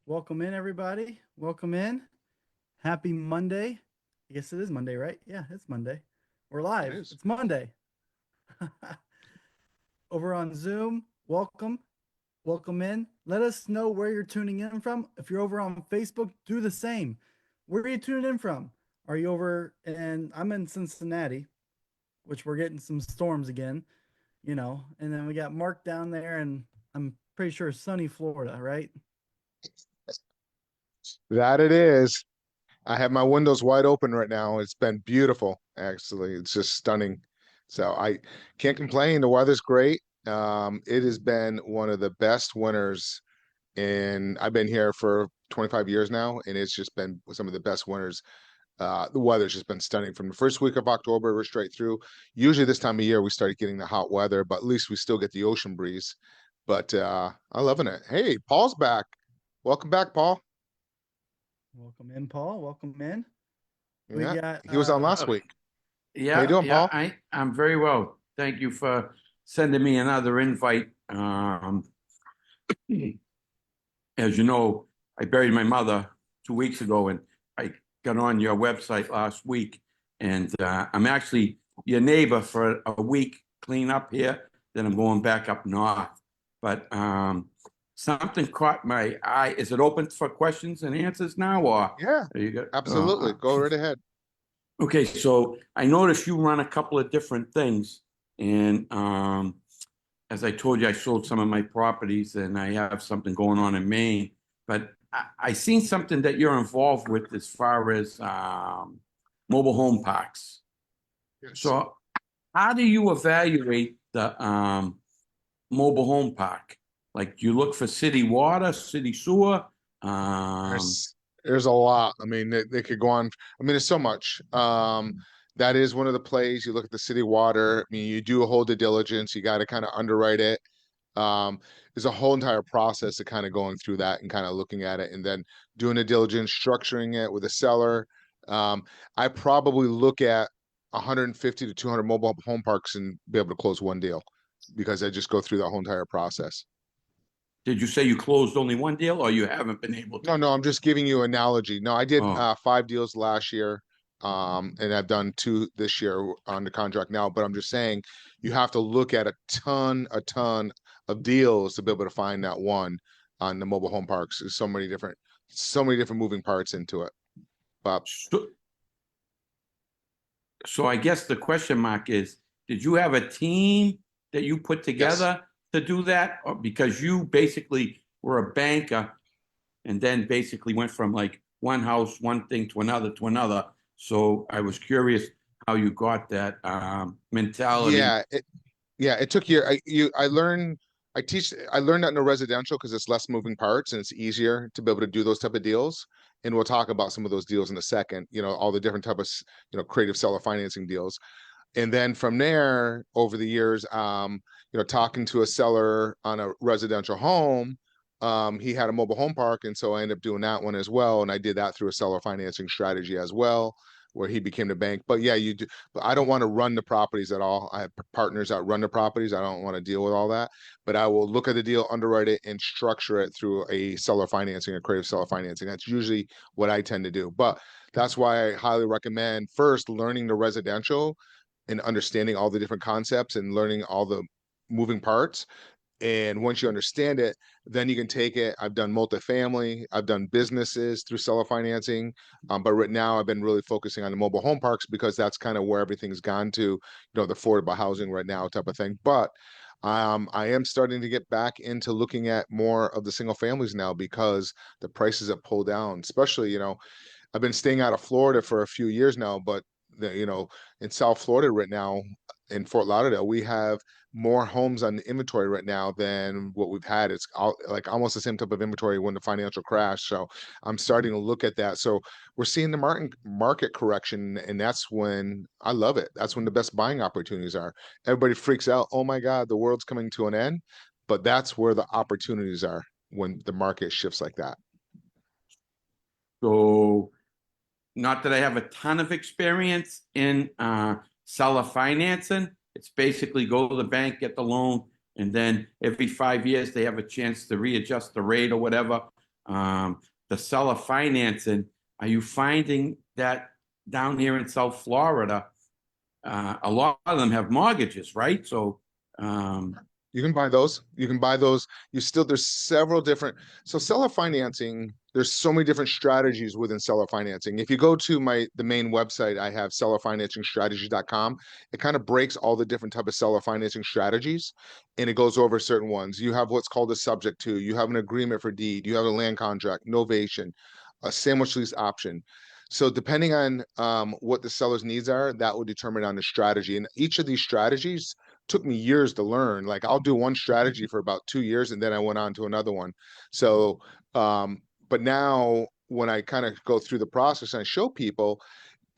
Welcome in, everybody. Welcome in. Happy Monday. I guess it is Monday, right? Yeah, it's Monday. We're It live. is. It's Monday. Over on Zoom, welcome. Welcome in. Let us know where you're tuning in from. If you're over on Facebook, do the same. Where are you tuning in from? Are you over and I'm in Cincinnati, which we're getting some storms again, and then we got Mark down there and I'm pretty sure sunny Florida, right? That it is. I have my windows wide open right now. It's been beautiful, actually. It's just stunning. So I can't complain. The weather's great. It has been one of the best winters I've been here for 25 years now, and it's just been some of the best winters. The weather's just been stunning from the first week of October. We're straight through. Usually this time of year we start getting the hot weather, but at least we still get the ocean breeze. But I'm loving it. Hey, Paul's back. Welcome back, Paul. Welcome in, Paul. Welcome in. We Yeah, got he was on last Okay. week. How you Yeah, doing, yeah, Paul? I'm very well. Thank you for sending me another invite. As you know, I buried my mother 2 weeks ago, and I got on your website last week, and I'm actually your neighbor for a week, clean up here. Then I'm going back up north. But something caught my eye. Is it open for questions and answers now, or Yeah, are you good? absolutely. Go right ahead. Okay, so I noticed you run a couple of different things, and as I told you, I sold some of my properties, and I have something going on in Maine. But I seen something that you're involved with as far as mobile home parks. Yes. So, how do you evaluate the mobile home park? Like, do you look for city water, city sewer? Um, There's a lot. I mean, they could go on. I mean, there's so much. That is one of the plays. You look at the city water. I mean, you do a whole due diligence. You got to kind of underwrite it. Um, there's a whole entire process of kind of going through that and kind of looking at it and then doing the diligence, structuring it with a seller. Um, I probably look at 150 to 200 mobile home parks and be able to close one deal because I just go through that whole entire process. did you say you closed only one deal, or you haven't been able to? No, I'm just giving you an analogy. No, I did Oh. 5 deals last year, and I've done 2 this year on the contract now. But I'm just saying, you have to look at a ton of deals to be able to find that one on the mobile home parks. There's so many different moving parts into it. But So, so I guess the question mark is, did you have a team that you put yes, together to do that? Or because you basically were a banker and then basically went from like one house, one thing to another to another. So I was curious how you got that mentality. yeah, it took year. I learned that in a residential because it's less moving parts and it's easier to be able to do those type of deals. And we'll talk about some of those deals in a second. All the different type of creative seller financing deals. And then from there, over the years, talking to a seller on a residential home, he had a mobile home park, and so I ended up doing that one as well. And I did that through a seller financing strategy as well, where he became the bank. But yeah, you do. But I don't want to run the properties at all. I have partners that run the properties. I don't want to deal with all that. But I will look at the deal, underwrite it, and structure it through a seller financing, a creative seller financing. That's usually what I tend to do. But that's why I highly recommend first learning the residential and understanding all the different concepts and learning all the moving parts. And once you understand it, then you can take it. I've done multifamily, I've done businesses through seller financing. But right now I've been really focusing on the mobile home parks because that's kind of where everything's gone to, the affordable housing right now type of thing. But I am starting to get back into looking at more of the single families now because the prices have pulled down, especially, I've been staying out of Florida for a few years now, but in South Florida right now, in Fort Lauderdale, we have more homes on the inventory right now than what we've had. It's like almost the same type of inventory when the financial crash. So I'm starting to look at that. So we're seeing the market correction, and that's when I love it. That's when the best buying opportunities are. Everybody freaks out. Oh my God, the world's coming to an end. But that's where the opportunities are when the market shifts like that. So not that I have a ton of experience in seller financing. It's basically go to the bank, get the loan, and then every 5 years they have a chance to readjust the rate or whatever. the seller financing, are you finding that down here in South Florida, a lot of them have mortgages, right? So, You can buy those. You can buy those. There's several different. So seller financing, there's so many different strategies within seller financing. If you go to the main website, I have sellerfinancingstrategies.com. It kind of breaks all the different type of seller financing strategies, and it goes over certain ones. You have what's called a subject to, you have an agreement for deed, you have a land contract, novation, a sandwich lease option. So depending on what the seller's needs are, that will determine on the strategy. And each of these strategies took me years to learn. Like I'll do one strategy for about 2 years and then I went on to another one. So, but now when I kind of go through the process and I show people,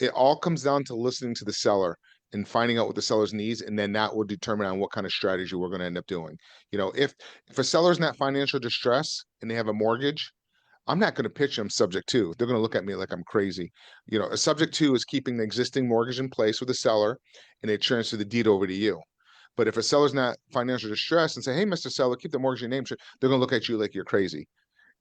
it all comes down to listening to the seller and finding out what the seller's needs, and then that will determine on what kind of strategy we're going to end up doing. If a seller's not financial distress and they have a mortgage, I'm not going to pitch them subject to. They're going to look at me like I'm crazy. A subject to is keeping the existing mortgage in place with the seller and they transfer the deed over to you. But if a seller's not financial distress and say, hey, Mr. Seller, keep the mortgage in your name, they're going to look at you like you're crazy.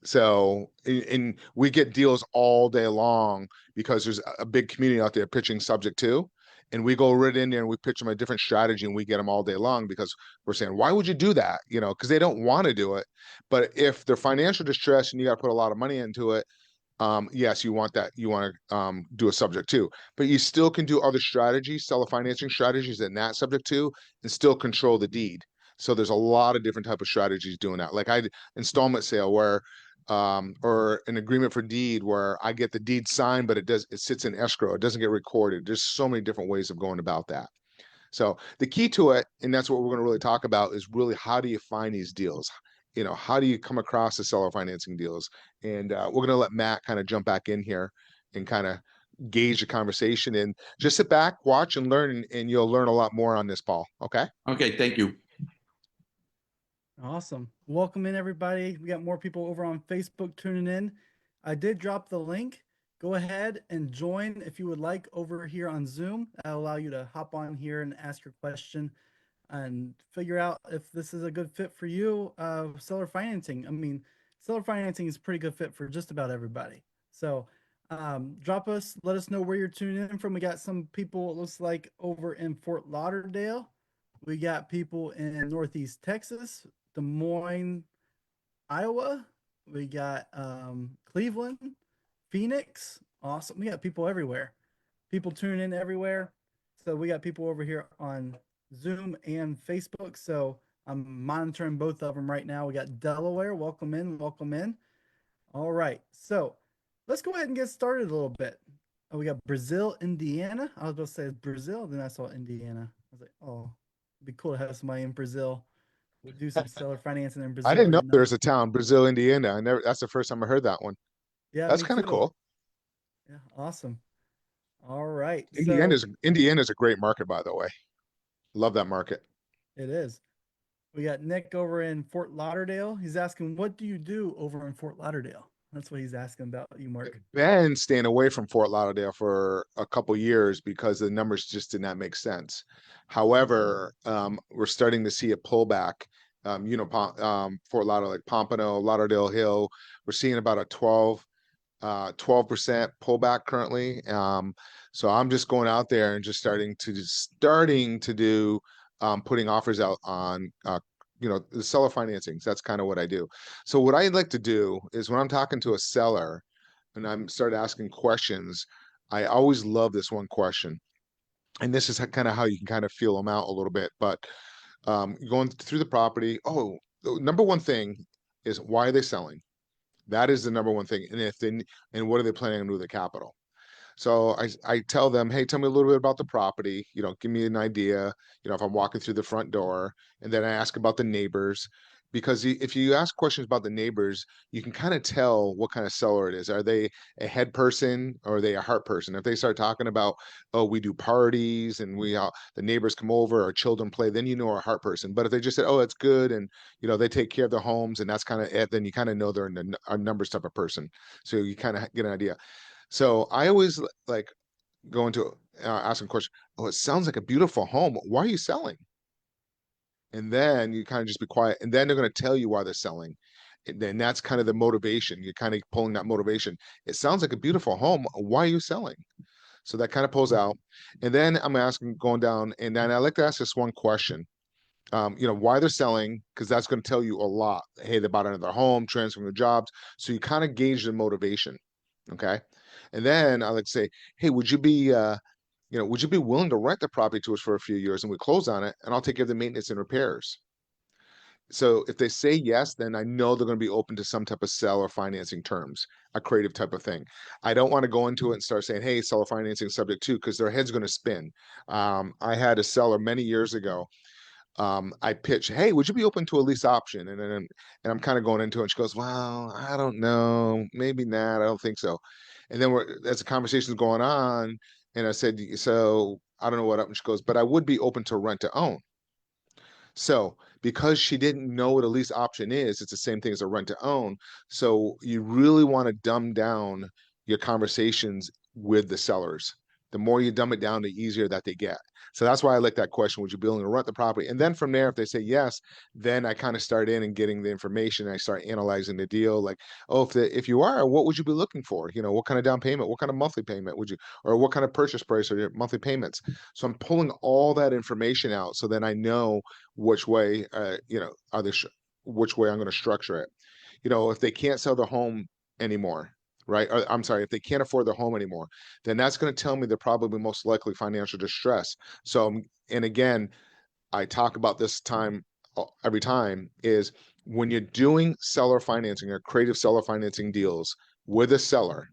So, and we get deals all day long because there's a big community out there pitching subject to. And we go right in there and we pitch them a different strategy and we get them all day long because we're saying, why would you do that? Because they don't want to do it. But if they're financial distress and you got to put a lot of money into it, yes, you want that. You want to do a subject to, but you still can do other strategies, seller financing strategies and that subject to, and still control the deed. So there's a lot of different type of strategies doing that. Like installment sale where or an agreement for deed where I get the deed signed, but it sits in escrow. It doesn't get recorded. There's so many different ways of going about that. So the key to it, and that's what we're going to really talk about, is really how do you find these deals? How do you come across the seller financing deals? And we're going to let Matt kind of jump back in here and kind of gauge the conversation and just sit back, watch and learn, and you'll learn a lot more on this, Paul. Okay. okay, thank you. Awesome. Welcome in, everybody. We got more people over on Facebook tuning in. I did drop the link. Go ahead and join if you would like over here on Zoom. That'll allow you to hop on here and ask your question and figure out if this is a good fit for you. Seller financing. I mean, seller financing is a pretty good fit for just about everybody. So let us know where you're tuning in from. We got some people, it looks like, over in Fort Lauderdale. We got people in Northeast Texas, Des Moines, Iowa. We got Cleveland, Phoenix. Awesome. We got people everywhere. People tuning in everywhere. So we got people over here on Zoom and Facebook. So I'm monitoring both of them right now. We got Delaware. Welcome in. Welcome in. All right. So let's go ahead and get started a little bit. Oh, we got Brazil, Indiana. I was about to say Brazil. Then I saw Indiana. I was like, oh, it'd be cool to have somebody in Brazil. We'll do some seller financing in Brazil. I didn't know there's a town, Brazil, Indiana. That's the first time I heard that one. Yeah, That's me kind of too. cool. Yeah, awesome. All right. Indiana's a great market, by the way. Love that market. It is. We got Nick over in Fort Lauderdale. He's asking, what do you do over in Fort Lauderdale? That's what he's asking about you, Mark. Been staying away from Fort Lauderdale for a couple years because the numbers just did not make sense. However, we're starting to see a pullback. Fort Lauderdale, like Pompano, Lauderdale Hill, we're seeing about a 12% pullback currently. So I'm just going out there and just starting to do putting offers out on the seller financings. That's kind of what I do. So what I like to do is when I'm talking to a seller and I'm start asking questions, I always love this one question. And this is kind of how you can kind of feel them out a little bit. But going through the property, the number one thing is, why are they selling? That is the number one thing. And what are they planning on doing with the capital? So I tell them, hey, tell me a little bit about the property, give me an idea, if I'm walking through the front door, and then I ask about the neighbors, because if you ask questions about the neighbors, you can kind of tell what kind of seller it is. Are they a head person or are they a heart person? If they start talking about, oh, we do parties and the neighbors come over, our children play, then you know a heart person. But if they just said, oh, it's good, and they take care of their homes and that's kind of it, then you kind of know they're a numbers type of person. So you kind of get an idea. So I always like going to ask them a question. Oh, it sounds like a beautiful home. Why are you selling? And then you kind of just be quiet. And then they're going to tell you why they're selling. then that's kind of the motivation. You're kind of pulling that motivation. It sounds like a beautiful home. Why are you selling? So that kind of pulls out. And then I'm asking, going down, and then I like to ask this one question. Why they're selling, because that's going to tell you a lot. Hey, they bought another home, transferring their jobs. So you kind of gauge the motivation. Okay. And then I like to say, hey, would you be willing to rent the property to us for a few years and we close on it and I'll take care of the maintenance and repairs? So if they say yes, then I know they're going to be open to some type of seller financing terms, a creative type of thing. I don't want to go into it and start saying, hey, seller financing subject to, because their head's going to spin. I had a seller many years ago. I pitched, hey, would you be open to a lease option? And I'm kind of going into it. And she goes, well, I don't know, maybe not. I don't think so. And then as the conversation's going on, and I said, so I don't know what up. And she goes, but I would be open to rent to own. So because she didn't know what a lease option is, it's the same thing as a rent to own. So you really want to dumb down your conversations with the sellers. The more you dumb it down, the easier that they get. So that's why I like that question. Would you be willing to rent the property? And then from there, if they say yes, then I kind of start in and getting the information. I start analyzing the deal. Like, oh, if you are, what would you be looking for? What kind of down payment? What kind of monthly payment would you, or what kind of purchase price or your monthly payments? So I'm pulling all that information out. So then I know which way, which way I'm going to structure it. If they can't sell the home anymore, right? Or, I'm sorry, if they can't afford their home anymore, then that's going to tell me they're probably most likely financial distress. So, and again, I talk about this time every time is when you're doing seller financing or creative seller financing deals with a seller,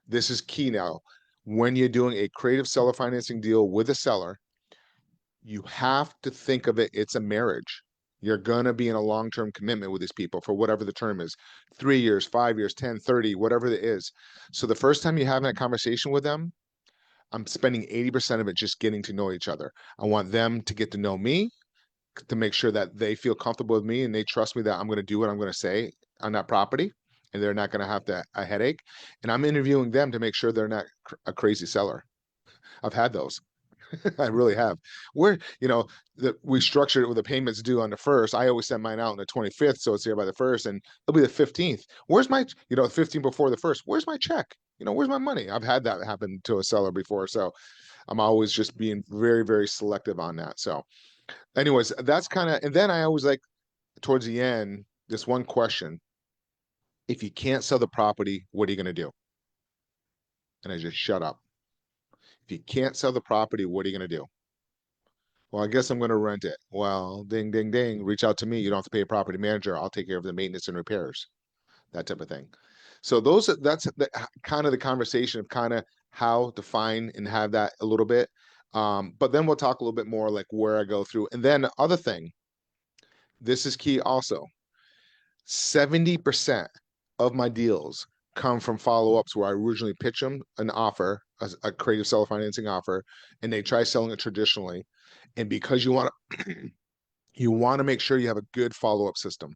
this is key now. When you're doing a creative seller financing deal with a seller, you have to think of it, it's a marriage. You're going to be in a long-term commitment with these people for whatever the term is, 3 years, 5 years, 10, 30, whatever it is. So the first time you have that conversation with them, I'm spending 80% of it just getting to know each other. I want them to get to know me, to make sure that they feel comfortable with me and they trust me that I'm going to do what I'm going to say on that property and they're not going to have a headache. And I'm interviewing them to make sure they're not a crazy seller. I've had those. I really have. That we structured it with the payments due on the first. I always send mine out on the 25th, so it's here by the first, and it'll be the 15th. Where's my, 15 before the first? Where's my check? Where's my money? I've had that happen to a seller before, so I'm always just being very, very selective on that. So, anyways, that's kind of, and then I always like towards the end, this one question: if you can't sell the property, what are you going to do? And I just shut up. If you can't sell the property, what are you going to do? Well, I guess I'm going to rent it. Well, ding, ding, ding. Reach out to me. You don't have to pay a property manager. I'll take care of the maintenance and repairs, that type of thing. So that's kind of the conversation of kind of how to find and have that a little bit. But then we'll talk a little bit more like where I go through. And then the other thing, this is key also. 70% of my deals come from follow-ups where I originally pitch them an offer, a creative seller financing offer, and they try selling it traditionally. And because you want to make sure you have a good follow-up system.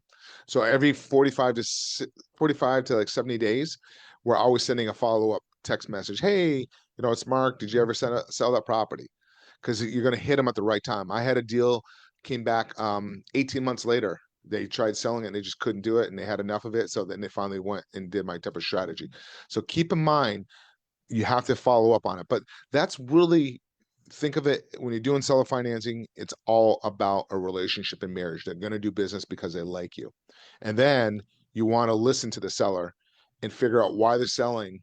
So every 45 to like 70 days, we're always sending a follow-up text message. Hey, it's Mark. Did you ever sell that property? Because you're going to hit them at the right time. I had a deal came back 18 months later. They tried selling it and they just couldn't do it and they had enough of it. So then they finally went and did my type of strategy. So keep in mind, you have to follow up on it. But that's really, think of it when you're doing seller financing, it's all about a relationship and marriage. They're going to do business because they like you. And then you want to listen to the seller and figure out why they're selling.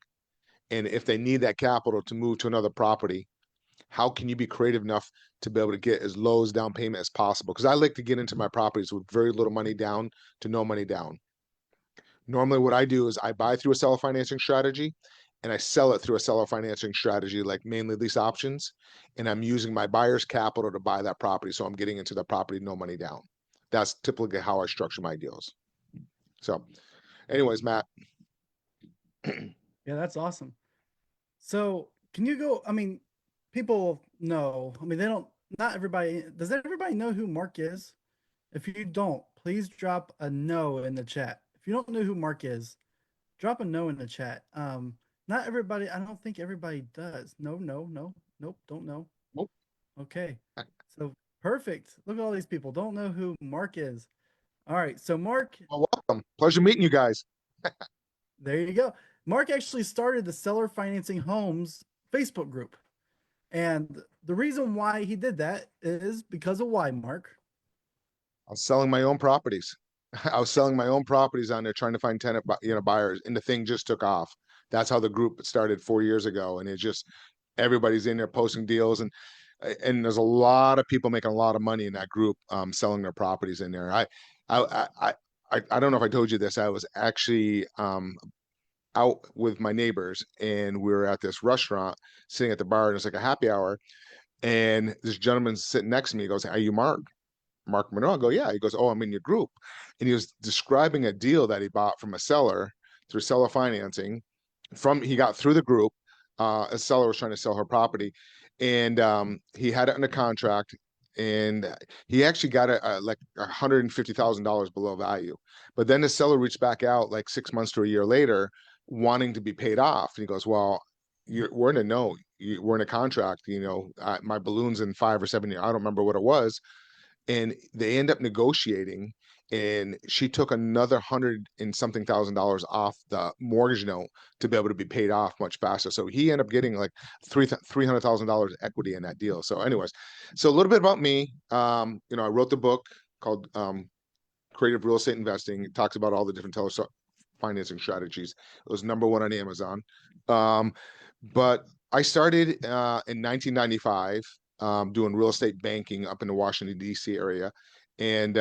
And if they need that capital to move to another property, how can you be creative enough to be able to get as low as down payment as possible? Because I like to get into my properties with very little money down to no money down. Normally what I do is I buy through a seller financing strategy and I sell it through a seller financing strategy, like mainly lease options. And I'm using my buyer's capital to buy that property. So I'm getting into the property, no money down. That's typically how I structure my deals. So anyways, Matt. Yeah, that's awesome. So can you go? I mean, people know. I mean, they don't. Not everybody. Does everybody know who Mark is? If you don't, please drop a no in the chat. If you don't know who Mark is, drop a no in the chat. Not everybody. I don't think everybody does. No, no, no, nope. Don't know. Nope. Okay. So perfect. Look at all these people. Don't know who Mark is. All right. So Mark. Well, welcome. Pleasure meeting you guys. There you go. Mark actually started the Seller Financing Homes Facebook group. And the reason why he did that is because of why, Mark? I was selling my own properties. I was selling my own properties on there, trying to find tenant, buyers, and the thing just took off. That's how the group started 4 years ago, and it just everybody's in there posting deals, and there's a lot of people making a lot of money in that group, selling their properties in there. I don't know if I told you this. I was actually out with my neighbors, and we were at this restaurant, sitting at the bar, and it's like a happy hour, and this gentleman sitting next to me goes, "Are you Mark Monroe?" I go, "Yeah." He goes, "Oh, I'm in your group." And he was describing a deal that he bought from a seller through seller financing. He got through the group. A seller was trying to sell her property, and he had it under contract, and he actually got it like $150,000 below value. But then the seller reached back out like 6 months to a year later, wanting to be paid off. And he goes, "Well, we're in a no. We're in a contract. My balloon's in 5 or 7 years. I don't remember what it was." And they end up negotiating, and she took another $100 and something thousand off the mortgage note to be able to be paid off much faster. So he ended up getting like $300,000 equity in that deal. So anyways, so a little bit about me. I wrote the book called Creative Real Estate Investing. It talks about all the different financing strategies. It was #1 on Amazon. But I started in 1995, doing real estate banking up in the Washington, D.C. area. And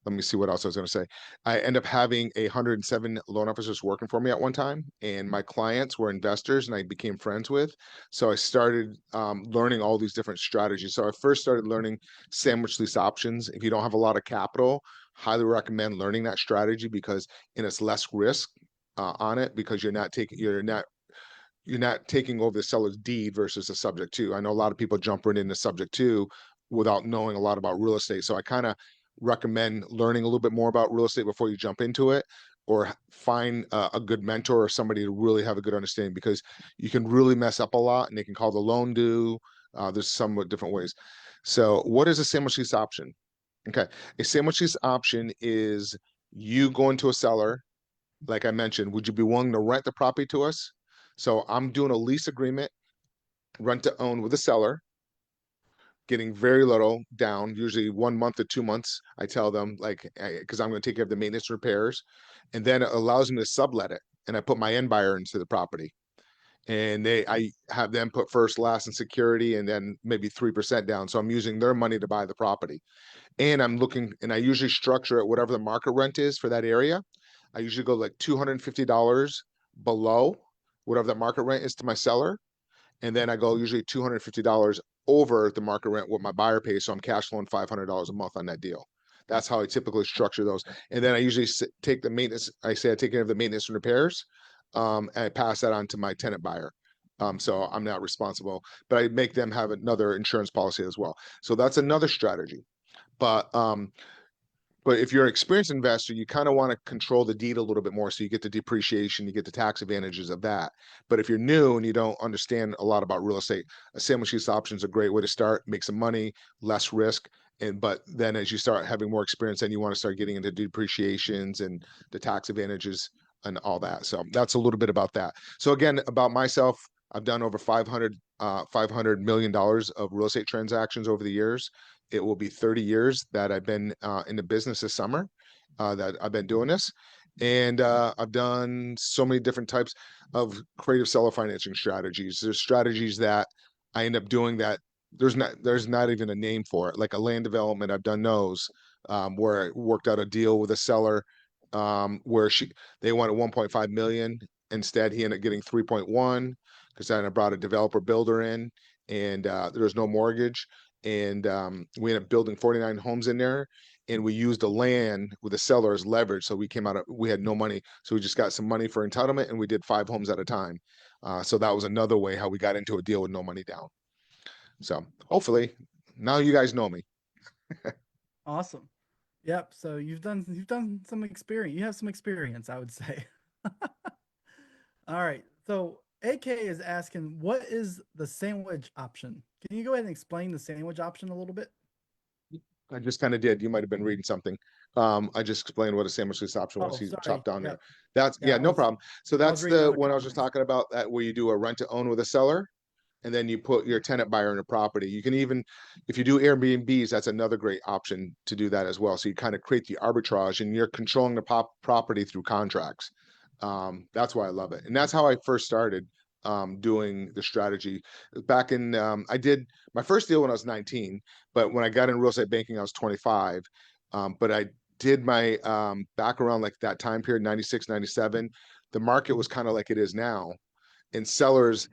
let me see what else I was going to say. I ended up having 107 loan officers working for me at one time, and my clients were investors, and I became friends with. So I started learning all these different strategies. So I first started learning sandwich lease options. If you don't have a lot of capital, highly recommend learning that strategy, because it's less risk on it, because you're not taking over the seller's deed versus the subject to. I know a lot of people jump right into subject to without knowing a lot about real estate. So I kind of recommend learning a little bit more about real estate before you jump into it, or find a good mentor or somebody to really have a good understanding, because you can really mess up a lot, and they can call the loan due. There's somewhat different ways. So what is a sandwich lease option? Okay. A sandwich lease option is you going to a seller, like I mentioned, would you be willing to rent the property to us? So I'm doing a lease agreement, rent to own with a seller, getting very little down, usually 1 month to 2 months. I tell them, like, because I'm going to take care of the maintenance repairs, and then it allows me to sublet it, and I put my end buyer into the property, and I have them put first, last, and security, and then maybe 3% down. So I'm using their money to buy the property, and I usually structure it whatever the market rent is for that area. I usually go like $250 below whatever the market rent is to my seller. And then I go usually $250 over the market rent what my buyer pays. So I'm cash flowing $500 a month on that deal. That's how I typically structure those. And then I usually take the maintenance. I take care of the maintenance and repairs, and I pass that on to my tenant buyer. So I'm not responsible, but I make them have another insurance policy as well. So that's another strategy. But if you're an experienced investor, you kind of want to control the deed a little bit more, so you get the depreciation, you get the tax advantages of that. But if you're new and you don't understand a lot about real estate, a sandwich lease option is a great way to start, make some money, less risk. But then as you start having more experience, then you want to start getting into depreciations and the tax advantages and all that. So that's a little bit about that. So again, about myself, I've done over $500 million of real estate transactions over the years. It will be 30 years that I've been in the business this summer, that I've been doing this. And I've done so many different types of creative seller financing strategies. There's strategies that I end up doing that there's not even a name for it. Like a land development, I've done those, where I worked out a deal with a seller, where they wanted 1.5 million. Instead, he ended up getting 3.1, because then I brought a developer builder in, and there was no mortgage. And we ended up building 49 homes in there, and we used the land with the seller as leverage. So we had no money, so we just got some money for entitlement, and we did 5 homes at a time. So that was another way how we got into a deal with no money down. So hopefully now you guys know me. Awesome. Yep. So you've done some experience. You have some experience, I would say. All right. So AK is asking, what is the sandwich option? Can you go ahead and explain the sandwich option a little bit? I just kind of did. You might have been reading something. I just explained what a sandwich lease option was. Oh, He sorry. chopped down Yeah, there. That's yeah. yeah, no problem. So I was that's reading the other one I was just comments. talking about, that where you do a rent to own with a seller, and then you put your tenant buyer in a property. You can even, if you do Airbnbs, that's another great option to do that as well. So you kind of create the arbitrage, and you're controlling the property through contracts. That's why I love it, and that's how I first started doing the strategy. Back in, I did my first deal when I was 19, but when I got in real estate banking, I was 25. But I did my back around like that time period, 96, 97. The market was kind of like it is now, and sellers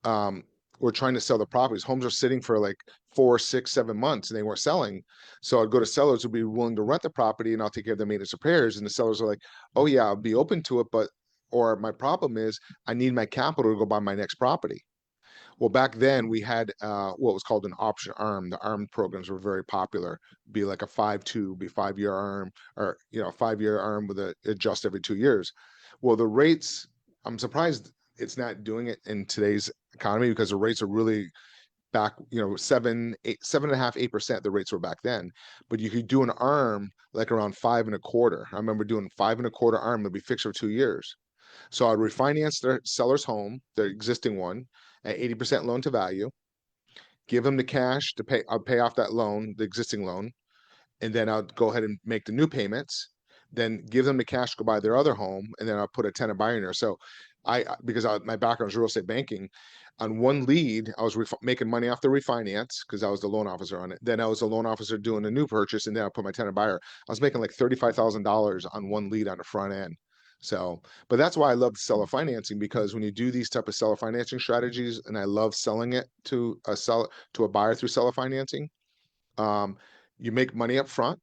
um, were trying to sell the properties. Homes are sitting for like 4, 6, 7 months and they weren't selling. So I'd go to sellers who'd be willing to rent the property and I'll take care of the maintenance repairs. And the sellers are like, oh yeah, I'll be open to it, but or my problem is I need my capital to go buy my next property. Well, back then we had what was called an option arm. The arm programs were very popular. Be like a 5-2, be 5-year arm, or 5-year arm with a adjust every 2 years. Well, the rates, I'm surprised it's not doing it in today's economy, because the rates are really back, 7.5, 8%. The rates were back then, but you could do an arm like around 5.25. I remember doing 5.25 arm. It'd be fixed for 2 years. So I'd refinance their seller's home, their existing one, at 80% loan to value, give them the cash to pay. I'll pay off that loan, the existing loan, and then I'll go ahead and make the new payments. Then give them the cash to go buy their other home, and then I'll put a tenant buyer in there. So because my background is real estate banking, on one lead, I was making money off the refinance because I was the loan officer on it. Then I was the loan officer doing a new purchase, and then I put my tenant buyer. I was making like $35,000 on one lead on the front end. So, but that's why I love seller financing, because when you do these type of seller financing strategies, and I love selling it to a seller, to a buyer through seller financing, um, you make money up front,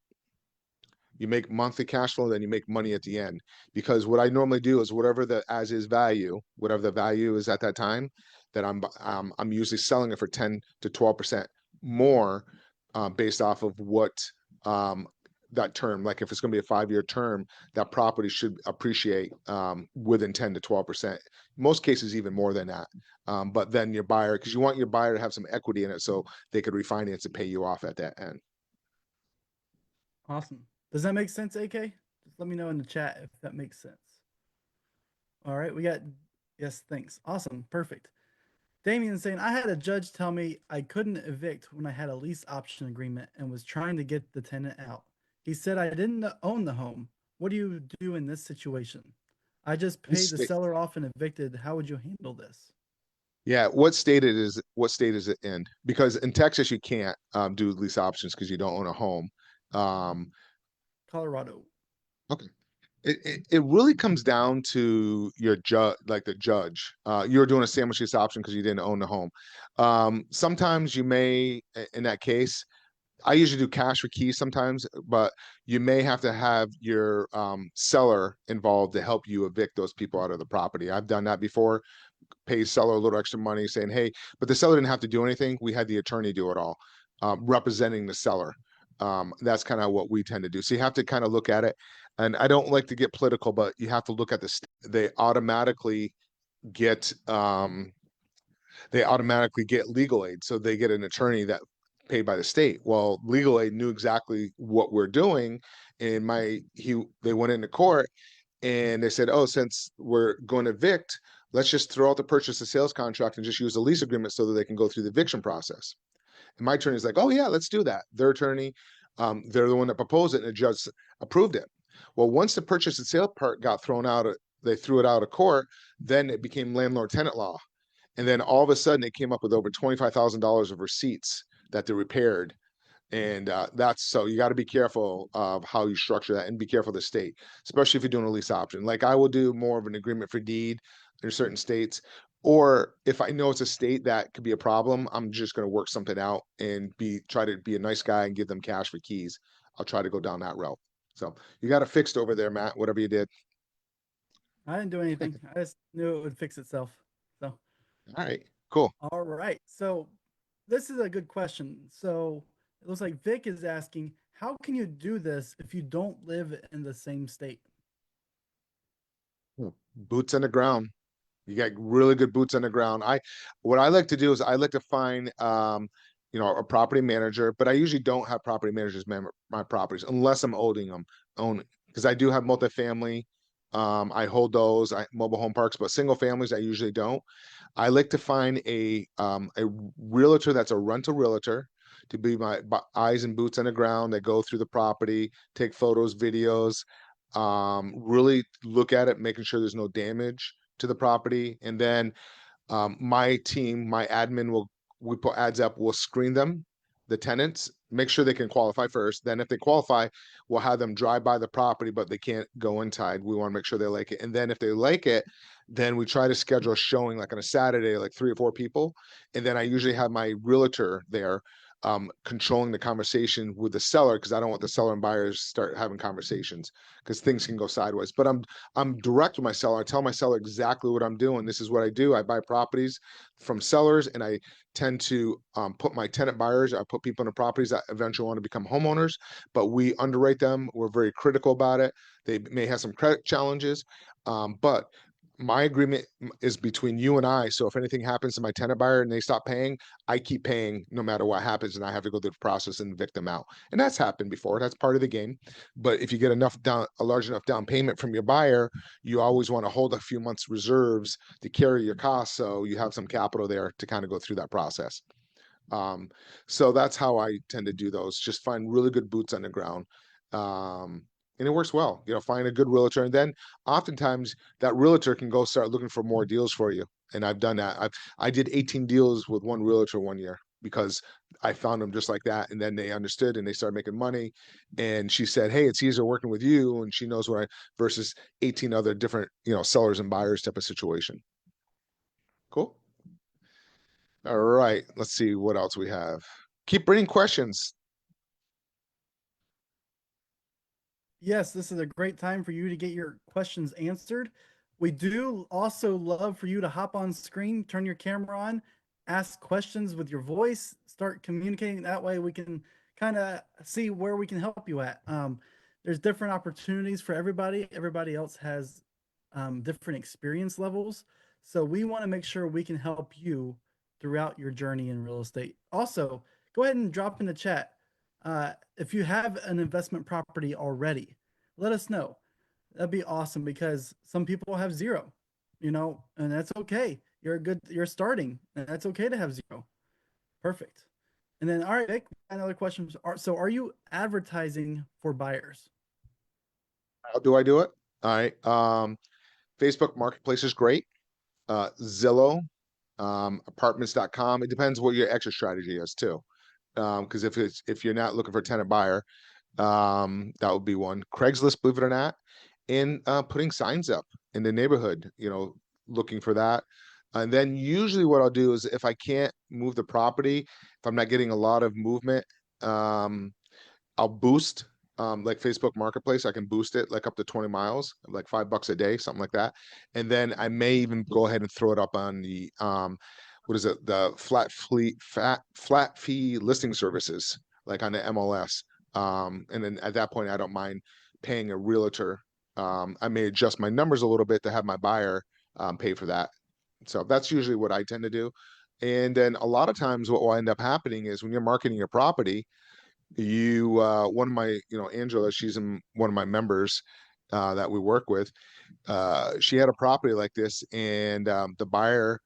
you make monthly cash flow, then you make money at the end. Because what I normally do is whatever the as is value, whatever the value is at that time, that I'm usually selling it for 10 to 12% more, based off of what um, that term. Like if it's going to be a 5-year term, that property should appreciate within 10 to 12%. Most cases even more than that. But then your buyer, because you want your buyer to have some equity in it, so they could refinance and pay you off at that end. Awesome. Does that make sense, AK? Just let me know in the chat if that makes sense. All right, we got yes, thanks. Awesome, perfect. Damien saying I had a judge tell me I couldn't evict when I had a lease option agreement and was trying to get the tenant out. He said I didn't own the home. What do you do in this situation? I just paid the seller off and evicted. How would you handle this? Yeah, what state it is? What state is it in? Because in Texas you can't do lease options because you don't own a home. Um, Colorado. okay, it really comes down to your judge, like the judge. You're doing a sandwich lease option because you didn't own the home. Sometimes you may, in that case, I usually do cash for keys sometimes, but you may have to have your seller involved to help you evict those people out of the property. I've done that before. Pay seller a little extra money saying, hey, but the seller didn't have to do anything. We had the attorney do it all, representing the seller. That's kind of what we tend to do. So you have to kind of look at it. And I don't like to get political, but you have to look at this. They automatically get legal aid. So they get an attorney that paid by the state. Well, legal aid knew exactly what we're doing. And they went into court and they said, oh, since we're going to evict, let's just throw out the purchase and sales contract and just use the lease agreement so that they can go through the eviction process. And my attorney is like, oh yeah, let's do that. Their attorney, they're the one that proposed it and the judge approved it. Well, once the purchase and sale part got thrown out, they threw it out of court, then it became landlord tenant law. And then all of a sudden it came up with over $25,000 of receipts that they repaired. And that's, so you got to be careful of how you structure that, and be careful of the state, especially if you're doing a lease option. Like I will do more of an agreement for deed in certain states, or if I know it's a state that could be a problem, I'm just going to work something out and try to be a nice guy and give them cash for keys. I'll try to go down that route. So you got it fixed over there, Matt, whatever you did. I didn't do anything. I just knew it would fix itself. So, All right, cool. all right. So, this is a good question. So, it looks like Vic is asking, how can you do this if you don't live in the same state? Boots on the ground. You got really good boots on the ground. What I like to do is I like to find a property manager, but I usually don't have property managers man my properties unless I'm owning them, because I do have multifamily. I hold those mobile home parks, but single families I usually don't. I like to find a realtor that's a rental realtor to be my eyes and boots on the ground. That go through the property, take photos, videos, really look at it, making sure there's no damage to the property, and then my team, my admin we put ads up, we'll screen them, the tenants, make sure they can qualify first. Then if they qualify, we'll have them drive by the property, but they can't go inside. We want to make sure they like it. And then if they like it, then we try to schedule a showing like on a Saturday, like 3 or 4 people. And then I usually have my realtor there controlling the conversation with the seller, because I don't want the seller and buyers start having conversations, because things can go sideways. But I'm direct with my seller. I tell my seller exactly what I'm doing. This is what I do. I buy properties from sellers, and I tend to put my tenant buyers, I put people in the properties that eventually want to become homeowners, but we underwrite them. We're very critical about it. They may have some credit challenges, but my agreement is between you and I. So if anything happens to my tenant buyer and they stop paying, I keep paying no matter what happens, and I have to go through the process and evict them out. And that's happened before. That's part of the game. But if you get a large enough down payment from your buyer, you always want to hold a few months reserves to carry your costs, so you have some capital there to kind of go through that process. So that's how I tend to do those. Just find really good boots on the ground. And it works well. Find a good realtor, and then oftentimes that realtor can go start looking for more deals for you. And I've done that. I did 18 deals with one realtor one year because I found them just like that. And then they understood and they started making money. And she said, "Hey, it's easier working with you." And she knows what versus 18 other different, sellers and buyers type of situation. Cool. All right. Let's see what else we have. Keep bringing questions. Yes, this is a great time for you to get your questions answered. We do also love for you to hop on screen, turn your camera on, ask questions with your voice, start communicating. That way we can kind of see where we can help you at. There's different opportunities for everybody. Everybody else has different experience levels. So we want to make sure we can help you throughout your journey in real estate. Also, go ahead and drop in the chat if you have an investment property already, let us know. That'd be awesome because some people have zero, and that's okay. You're starting, and that's okay to have zero. Perfect. And then, all right, Vic, another question. So, are you advertising for buyers? How do I do it? All right. Facebook Marketplace is great. Zillow, apartments.com. It depends what your exit strategy is too. Because if you're not looking for a tenant buyer, that would be one. Craigslist, believe it or not, and putting signs up in the neighborhood, looking for that. And then usually what I'll do is if I can't move the property, if I'm not getting a lot of movement, I'll boost like Facebook Marketplace. I can boost it like up to 20 miles, like $5 a day, something like that. And then I may even go ahead and throw it up on the what is it? The flat fee listing services, like on the MLS. And then at that point, I don't mind paying a realtor. I may adjust my numbers a little bit to have my buyer pay for that. So that's usually what I tend to do. And then a lot of times what will end up happening is when you're marketing your property, one of my, Angela, she's one of my members that we work with. She had a property like this, and the buyer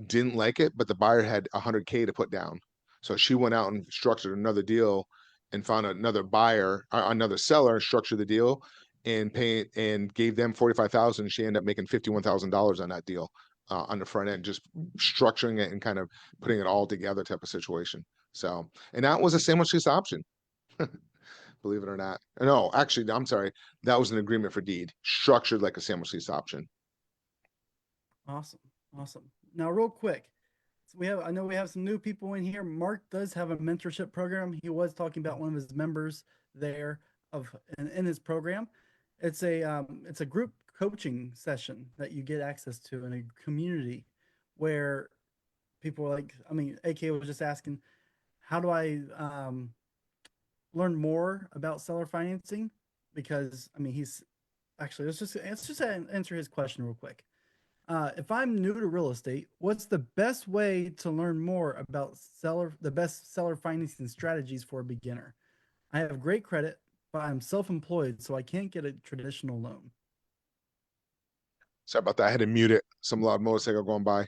didn't like it, but the buyer had 100K to put down. So she went out and structured another deal and found another buyer, another seller, structured the deal and gave them 45,000. She ended up making $51,000 on that deal on the front end, just structuring it and kind of putting it all together type of situation. So, and that was a sandwich lease option, believe it or not. No, actually, I'm sorry. That was an agreement for deed, structured like a sandwich lease option. Awesome. Awesome. Now, real quick, so I know we have some new people in here. Mark does have a mentorship program. He was talking about one of his members there in his program. It's a group coaching session that you get access to in a community where people are like, AK was just asking, how do I learn more about seller financing? Because he's actually let's just answer his question real quick. If I'm new to real estate, what's the best way to learn more about the best seller financing strategies for a beginner? I have great credit, but I'm self-employed, so I can't get a traditional loan. Sorry about that. I had to mute it. Some loud motorcycle going by.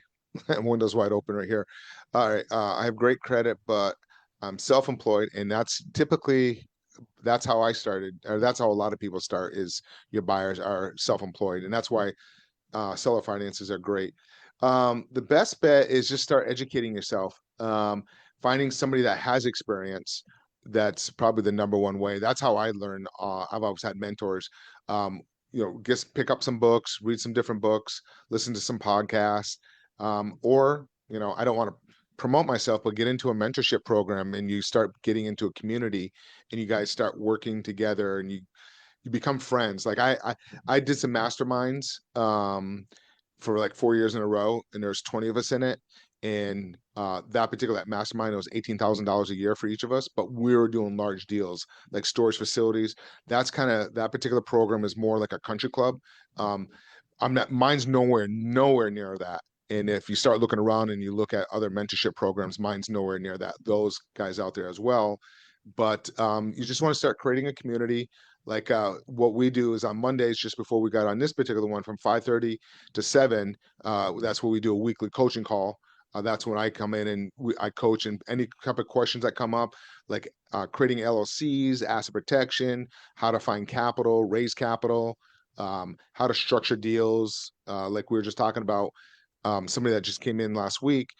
And windows wide open right here. All right. I have great credit, but I'm self-employed, and that's how I started, or that's how a lot of people start. Is your buyers are self-employed, and that's why seller finances are great. The best bet is just start educating yourself. Finding somebody that has experience. That's probably the number one way. That's how I learned. I've always had mentors. Um, just pick up some books, read some different books, listen to some podcasts, or I don't want to promote myself, but get into a mentorship program, and you start getting into a community, and you guys start working together, and you become friends. Like I did some masterminds for like 4 years in a row, and there's 20 of us in it. And that mastermind, it was $18,000 a year for each of us, but we were doing large deals like storage facilities. That particular program is more like a country club. Um, mine's nowhere near that. And if you start looking around and you look at other mentorship programs, mine's nowhere near that. Those guys out there as well. But you just want to start creating a community. Like what we do is on Mondays, just before we got on this particular one, from 5:30 to 7, that's where we do a weekly coaching call. That's when I come in and I coach, and any type of questions that come up, like creating LLCs, asset protection, how to find capital, raise capital, how to structure deals. Like we were just talking about, somebody that just came in last week.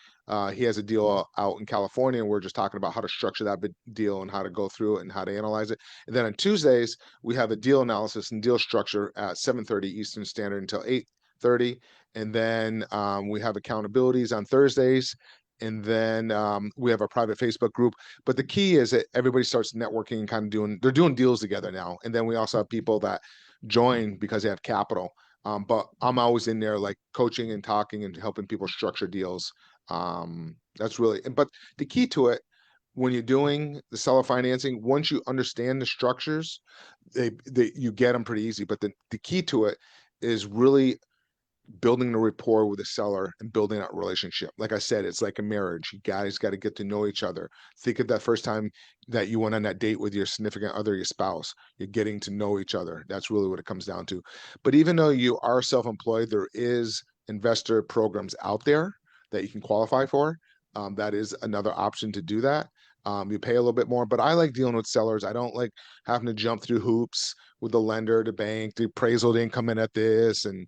He has a deal out in California, and we're just talking about how to structure that deal and how to go through it and how to analyze it. And then on Tuesdays, we have a deal analysis and deal structure at 7:30 Eastern Standard until 8:30. And then we have accountabilities on Thursdays. And then we have a private Facebook group. But the key is that everybody starts networking and kind of they're doing deals together now. And then we also have people that join because they have capital. But I'm always in there like coaching and talking and helping people structure deals. But the key to it, when you're doing the seller financing, once you understand the structures, you get them pretty easy. But the key to it is really building the rapport with the seller and building that relationship. Like I said, it's like a marriage. You guys got to get to know each other. Think of that first time that you went on that date with your significant other, your spouse. You're getting to know each other. That's really what it comes down to. But even though you are self-employed, there is investor programs out there that you can qualify for. That is another option to do that. You pay a little bit more, but I like dealing with sellers. I don't like having to jump through hoops with the lender, the bank, the appraisal didn't come in at this, and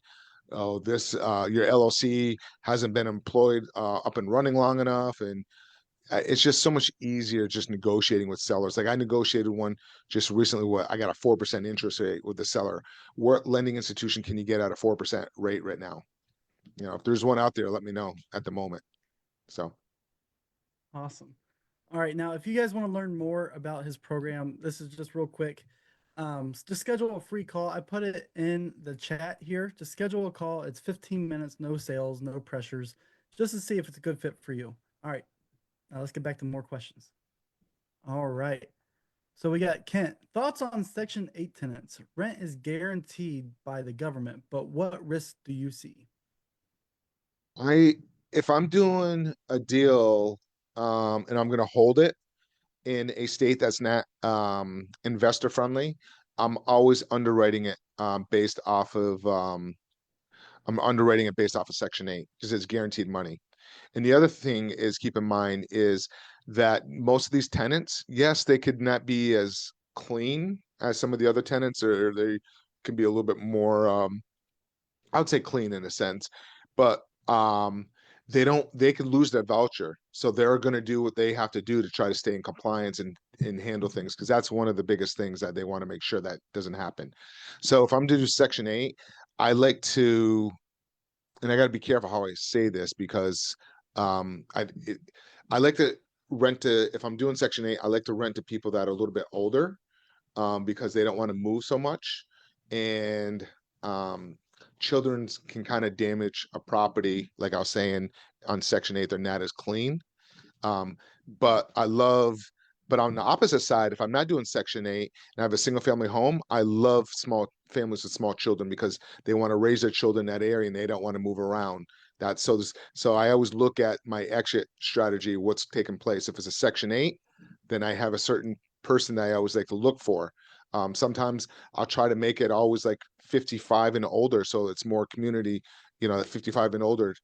oh, this your LLC hasn't been employed up and running long enough, and it's just so much easier just negotiating with sellers. Like I negotiated one just recently where I got a 4% interest rate with the seller. What lending institution can you get at a 4% rate right now? If there's one out there, let me know at the moment. So Awesome. All right. Now, if you guys want to learn more about his program, this is just real quick. Just schedule a free call. I put it in the chat here. Just schedule a call. It's 15 minutes, no sales, no pressures, just to see if it's a good fit for you. All right. Now let's get back to more questions. All right. So we got Kent. Thoughts on Section 8 tenants? Rent is guaranteed by the government, but what risks do you see? if I'm doing a deal and I'm going to hold it in a state that's not investor friendly, I'm always underwriting it based off of I'm underwriting it based off of Section 8 because it's guaranteed money. And the other thing is keep in mind is that most of these tenants, yes, they could not be as clean as some of the other tenants, or they can be a little bit more I would say clean in a sense, but they could lose their voucher. So they're going to do what they have to do to try to stay in compliance and handle things, because that's one of the biggest things that they want to make sure that doesn't happen. So if I'm to do Section 8, I like to, and I got to be careful how I say this because I like to rent to, if I'm doing Section 8, I like to rent to people that are a little bit older because they don't want to move so much. And children can kind of damage a property, like I was saying on Section 8, they're not as clean. But I love But on the opposite side, if I'm not doing Section 8 and I have a single family home, I love small families with small children because they want to raise their children in that area and they don't want to move around. That's so I always look at my exit strategy, what's taking place. If it's a Section 8, then I have a certain person that I always like to look for. Sometimes I'll try to make it always like 55 and older, so it's more community, 55 and older.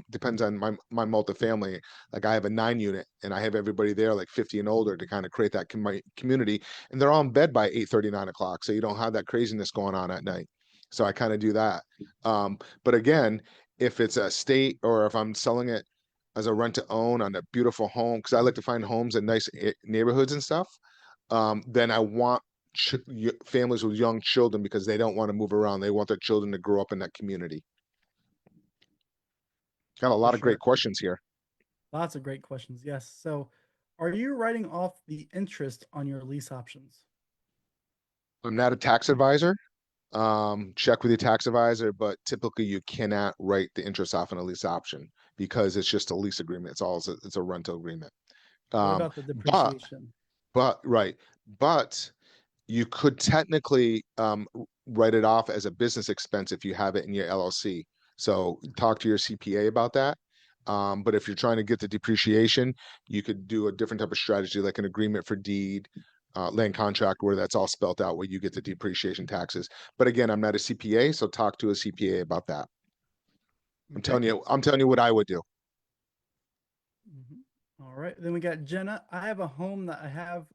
Depends on my multifamily. Like I have a 9 unit and I have everybody there like 50 and older to kind of create that community, and they're all in bed by 8:30, 9 o'clock, so you don't have that craziness going on at night. So I kind of do that. But again, if it's a state or if I'm selling it as a rent to own on a beautiful home, because I like to find homes in nice neighborhoods and stuff, then I want families with young children because they don't want to move around. They want their children to grow up in that community. Got a lot For of great sure. questions here. Lots of great questions. Yes. So, are you writing off the interest on your lease options? I'm not a tax advisor. Check with your tax advisor, but typically you cannot write the interest off on a lease option because it's just a lease agreement. It's a rental agreement. What Um, about the but depreciation? right, but you could technically write it off as a business expense if you have it in your LLC. So talk to your CPA about that. But if you're trying to get the depreciation, you could do a different type of strategy, like an agreement for deed, land contract, where that's all spelled out, where you get the depreciation taxes. But again, I'm not a CPA, so talk to a CPA about that. Okay. I'm telling you what I would do. Mhm. All right. Then we got Jenna. I have a home that I have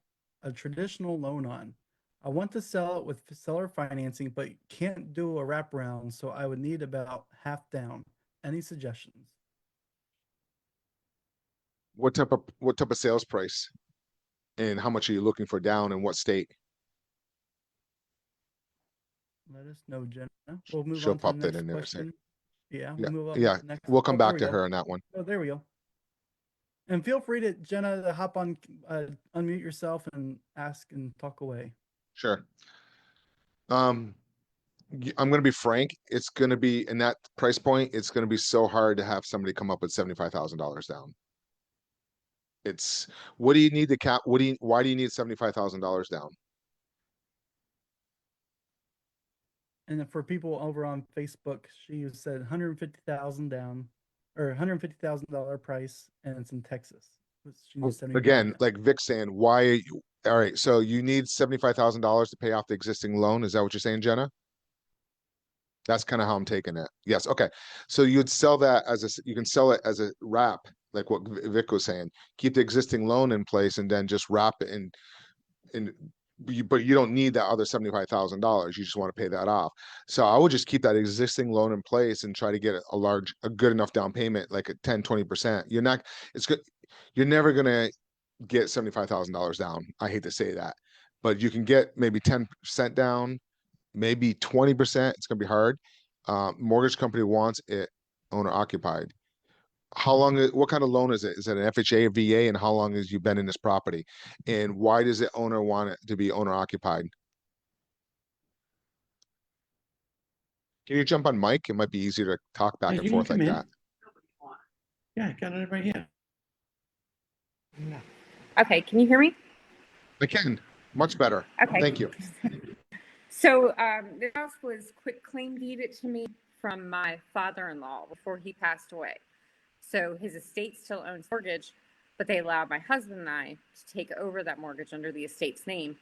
a traditional loan on. I want to sell it with seller financing, but can't do a wraparound, so I would need about half down. Any suggestions? What type of sales price and how much are you looking for down in what state? Let us know, Jenna. We'll move She'll on to the pop that next in there. Say, question. Yeah, yeah, we'll move on yeah. to the next. We'll come Oh, there back we to go. her on that one. Oh, there we go. And feel free to, Jenna, to hop on, unmute yourself and ask and talk away. Sure. Um, I'm going to be frank. It's going to be in that price point. It's going to be so hard to have somebody come up with $75,000 down. It's what do you need to cap? Why do you need $75,000 down? And then for people over on Facebook, she said 150,000 down, or $150,000 price, and it's in Texas. She needs 75 Again, down. like Vic saying, why are you all right? So you need $75,000 to pay off the existing loan. Is that what you're saying, Jenna? That's kind of how I'm taking it. Yes. Okay. So you'd sell that you can sell it as a wrap, like what Vic was saying. Keep the existing loan in place and then just wrap it in. But you don't need that other $75,000. You just want to pay that off. So I would just keep that existing loan in place and try to get a good enough down payment, like a 10, 20%. It's good. You're never going to get $75,000 down. I hate to say that, but you can get maybe 10% down, maybe 20%. It's going to be hard. Mortgage company wants it owner occupied. What kind of loan is it? Is it an FHA or VA? And how long has you been in this property? And why does the owner want it to be owner occupied? Can you jump on mic? It might be easier to talk back Yeah, and you can forth like come in. that. Yeah, I got it right here. Okay, can you hear me? I can. Much better. Okay. Thank you. So the house was quick claim deeded to me from my father-in-law before he passed away. So his estate still owns mortgage, but they allowed my husband and I to take over that mortgage under the estate's name,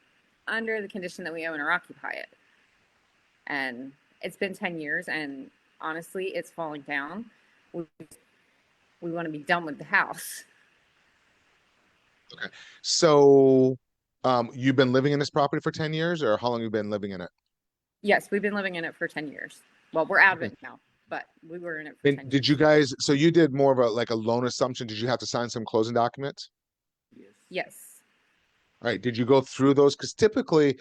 under the condition that we own or occupy it. And it's been 10 years, and honestly, it's falling down. We want to be done with the house. Okay. So you've been living in this property for 10 years, or how long have you been living in it? Yes, we've been living in it for 10 years. Well, we're out of it now, but we were in it for 10 And years. did you guys, so you did more of a loan assumption? Did you have to sign some closing documents? Yes. All right. Did you go through those? Because typically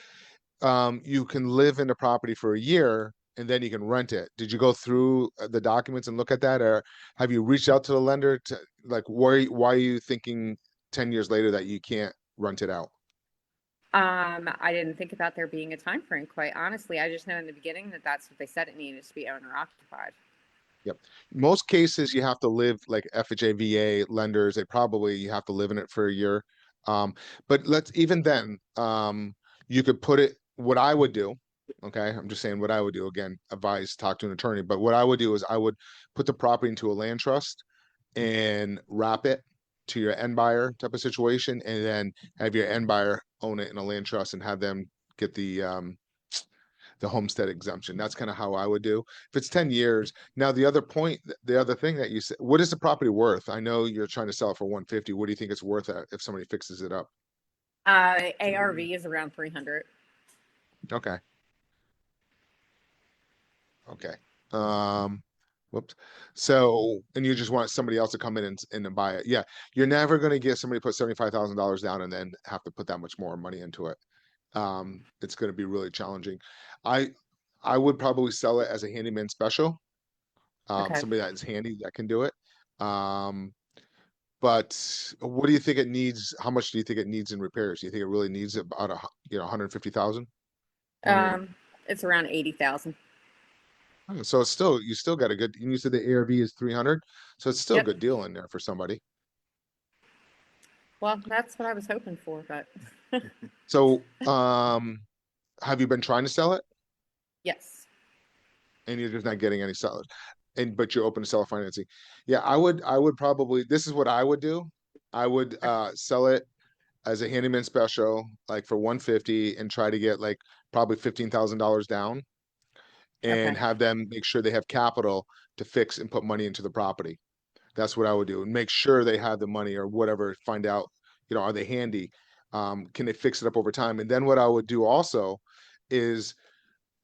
you can live in the property for a year and then you can rent it. Did you go through the documents and look at that, or have you reached out to the lender to like why are you thinking 10 years later that you can't rent it out? I didn't think about there being a time frame, quite honestly. I just know in the beginning that that's what they said it needed to be owner occupied. Yep. Most cases you have to live like FHA, VA lenders. You have to live in it for a year. But let's even then, you could put it, what I would do, okay, I'm just saying what I would do, again, advise, talk to an attorney, but what I would do is I would put the property into a land trust and wrap it to your end buyer type of situation, and then have your end buyer own it in a land trust and have them get the homestead exemption. That's kind of how I would do. If it's 10 years. Now, the other point, the other thing that you said, what is the property worth? I know you're trying to sell it for 150. What do you think it's worth if somebody fixes it up? ARV is around 300. Okay. Okay. Whoops. So, and you just want somebody else to come in and buy it. Yeah. You're never going to get somebody to put $75,000 down and then have to put that much more money into it. It's going to be really challenging. I I would probably sell it as a handyman special. Okay. Somebody that is handy that can do it. Um, but what do you think it needs? How much do you think it needs in repairs? Do you think it really needs about 150,000? It's around 80,000. So it's still, you still got a good, you said the ARV is 300, so it's still a Yep. good deal in there for somebody. Well, that's what I was hoping for, but So, have you been trying to sell it yes. and you're just not getting any sellers? But you're open to seller financing. Yeah, I would probably, this is what I would do. I would sell it as a handyman special, like for 150, and try to get like probably $15,000 down and Okay. have them make sure they have capital to fix and put money into the property. That's what I would do, and make sure they have the money or whatever. Find out, are they handy? Can they fix it up over time? And then what I would do also is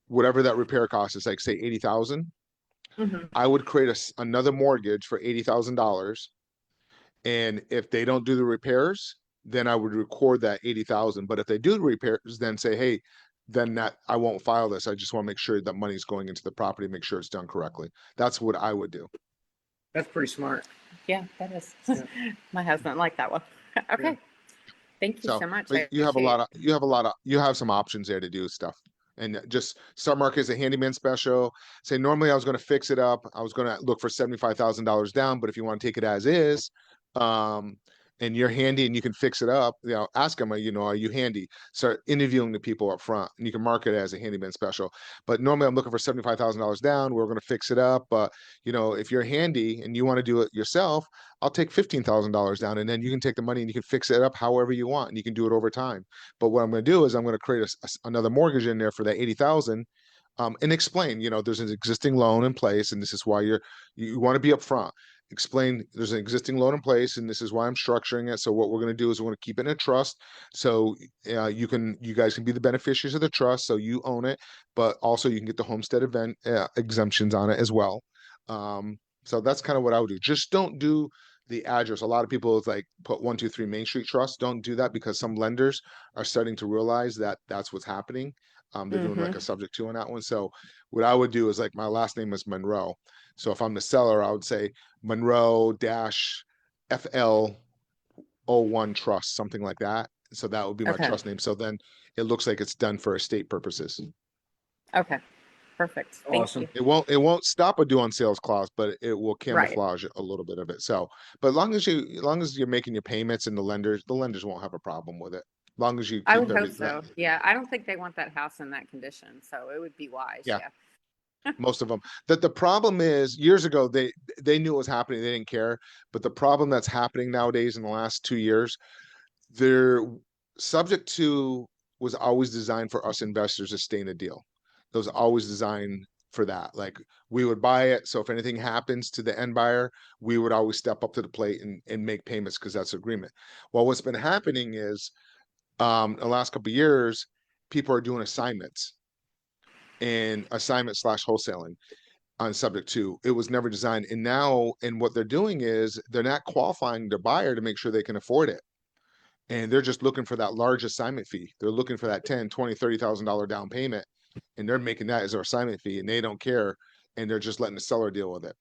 whatever that repair cost is, like say 80,000, Hmm. I would create another mortgage for $80,000. And if they don't do the repairs, then I would record that 80,000. But if they do the repairs, then say, hey, then that I won't file this. I just want to make sure that money's going into the property, make sure it's done correctly. That's what I would do. That's pretty smart. Yeah, that is. Yeah. My husband liked that one. Okay. Yeah. Thank you So, so much. but I you have a appreciate lot of, you have some options there to do stuff. And just start market as a handyman special. Say, normally I was going to fix it up. I was going to look for $75,000 down, but if you want to take it as is, um, and you're handy and you can fix it up, ask them, are you handy? Start interviewing the people up front, and you can market it as a handyman special. But normally I'm looking for $75,000 down. We're going to fix it up. But if you're handy and you want to do it yourself, I'll take $15,000 down, and then you can take the money and you can fix it up however you want, and you can do it over time. But what I'm going to do is I'm going to create another mortgage in there for that 80,000, and explain, there's an existing loan in place, and this is why you want to be upfront. Explain there's an existing loan in place, and this is why I'm structuring it. So what we're going to do is we're going to keep it in a trust, so you guys can be the beneficiaries of the trust, so you own it, but also you can get the homestead event exemptions on it as well. So that's kind of what I would do. Just don't do the address. A lot of people like put 123 Main Street Trust. Don't do that, because some lenders are starting to realize that that's what's happening. They're doing like a subject to on that one. So what I would do is, like, my last name is Monroe. So if I'm the seller, I would say Monroe dash FL01 Trust, something like that. So that would be my Okay. trust name. So then it looks like it's done for estate purposes. Okay. Perfect. Thank Awesome. you. It won't stop a due on sales clause, but it will Right. camouflage a little bit of it. So, but as long as you're making your payments, and the lenders won't have a problem with it. As long as you I keep would hope everything. so. Yeah. I don't think they want that house in that condition. So it would be wise. Yeah. Yeah. Most of them. That the problem is, years ago they knew what was happening, they didn't care. But the problem that's happening nowadays in the last 2 years, their subject to was always designed for us investors to stay in a deal. It was always designed for that. Like, we would buy it, so if anything happens to the end buyer, we would always step up to the plate and make payments, because that's agreement. Well, what's been happening is, the last couple of years, people are doing assignments and assignment/wholesaling on subject to. It was never designed. And now, and what they're doing is they're not qualifying the buyer to make sure they can afford it, and they're just looking for that large assignment fee. They're looking for that 10, 20, $30,000 down payment, and they're making that as their assignment fee, and they don't care, and they're just letting the seller deal with it.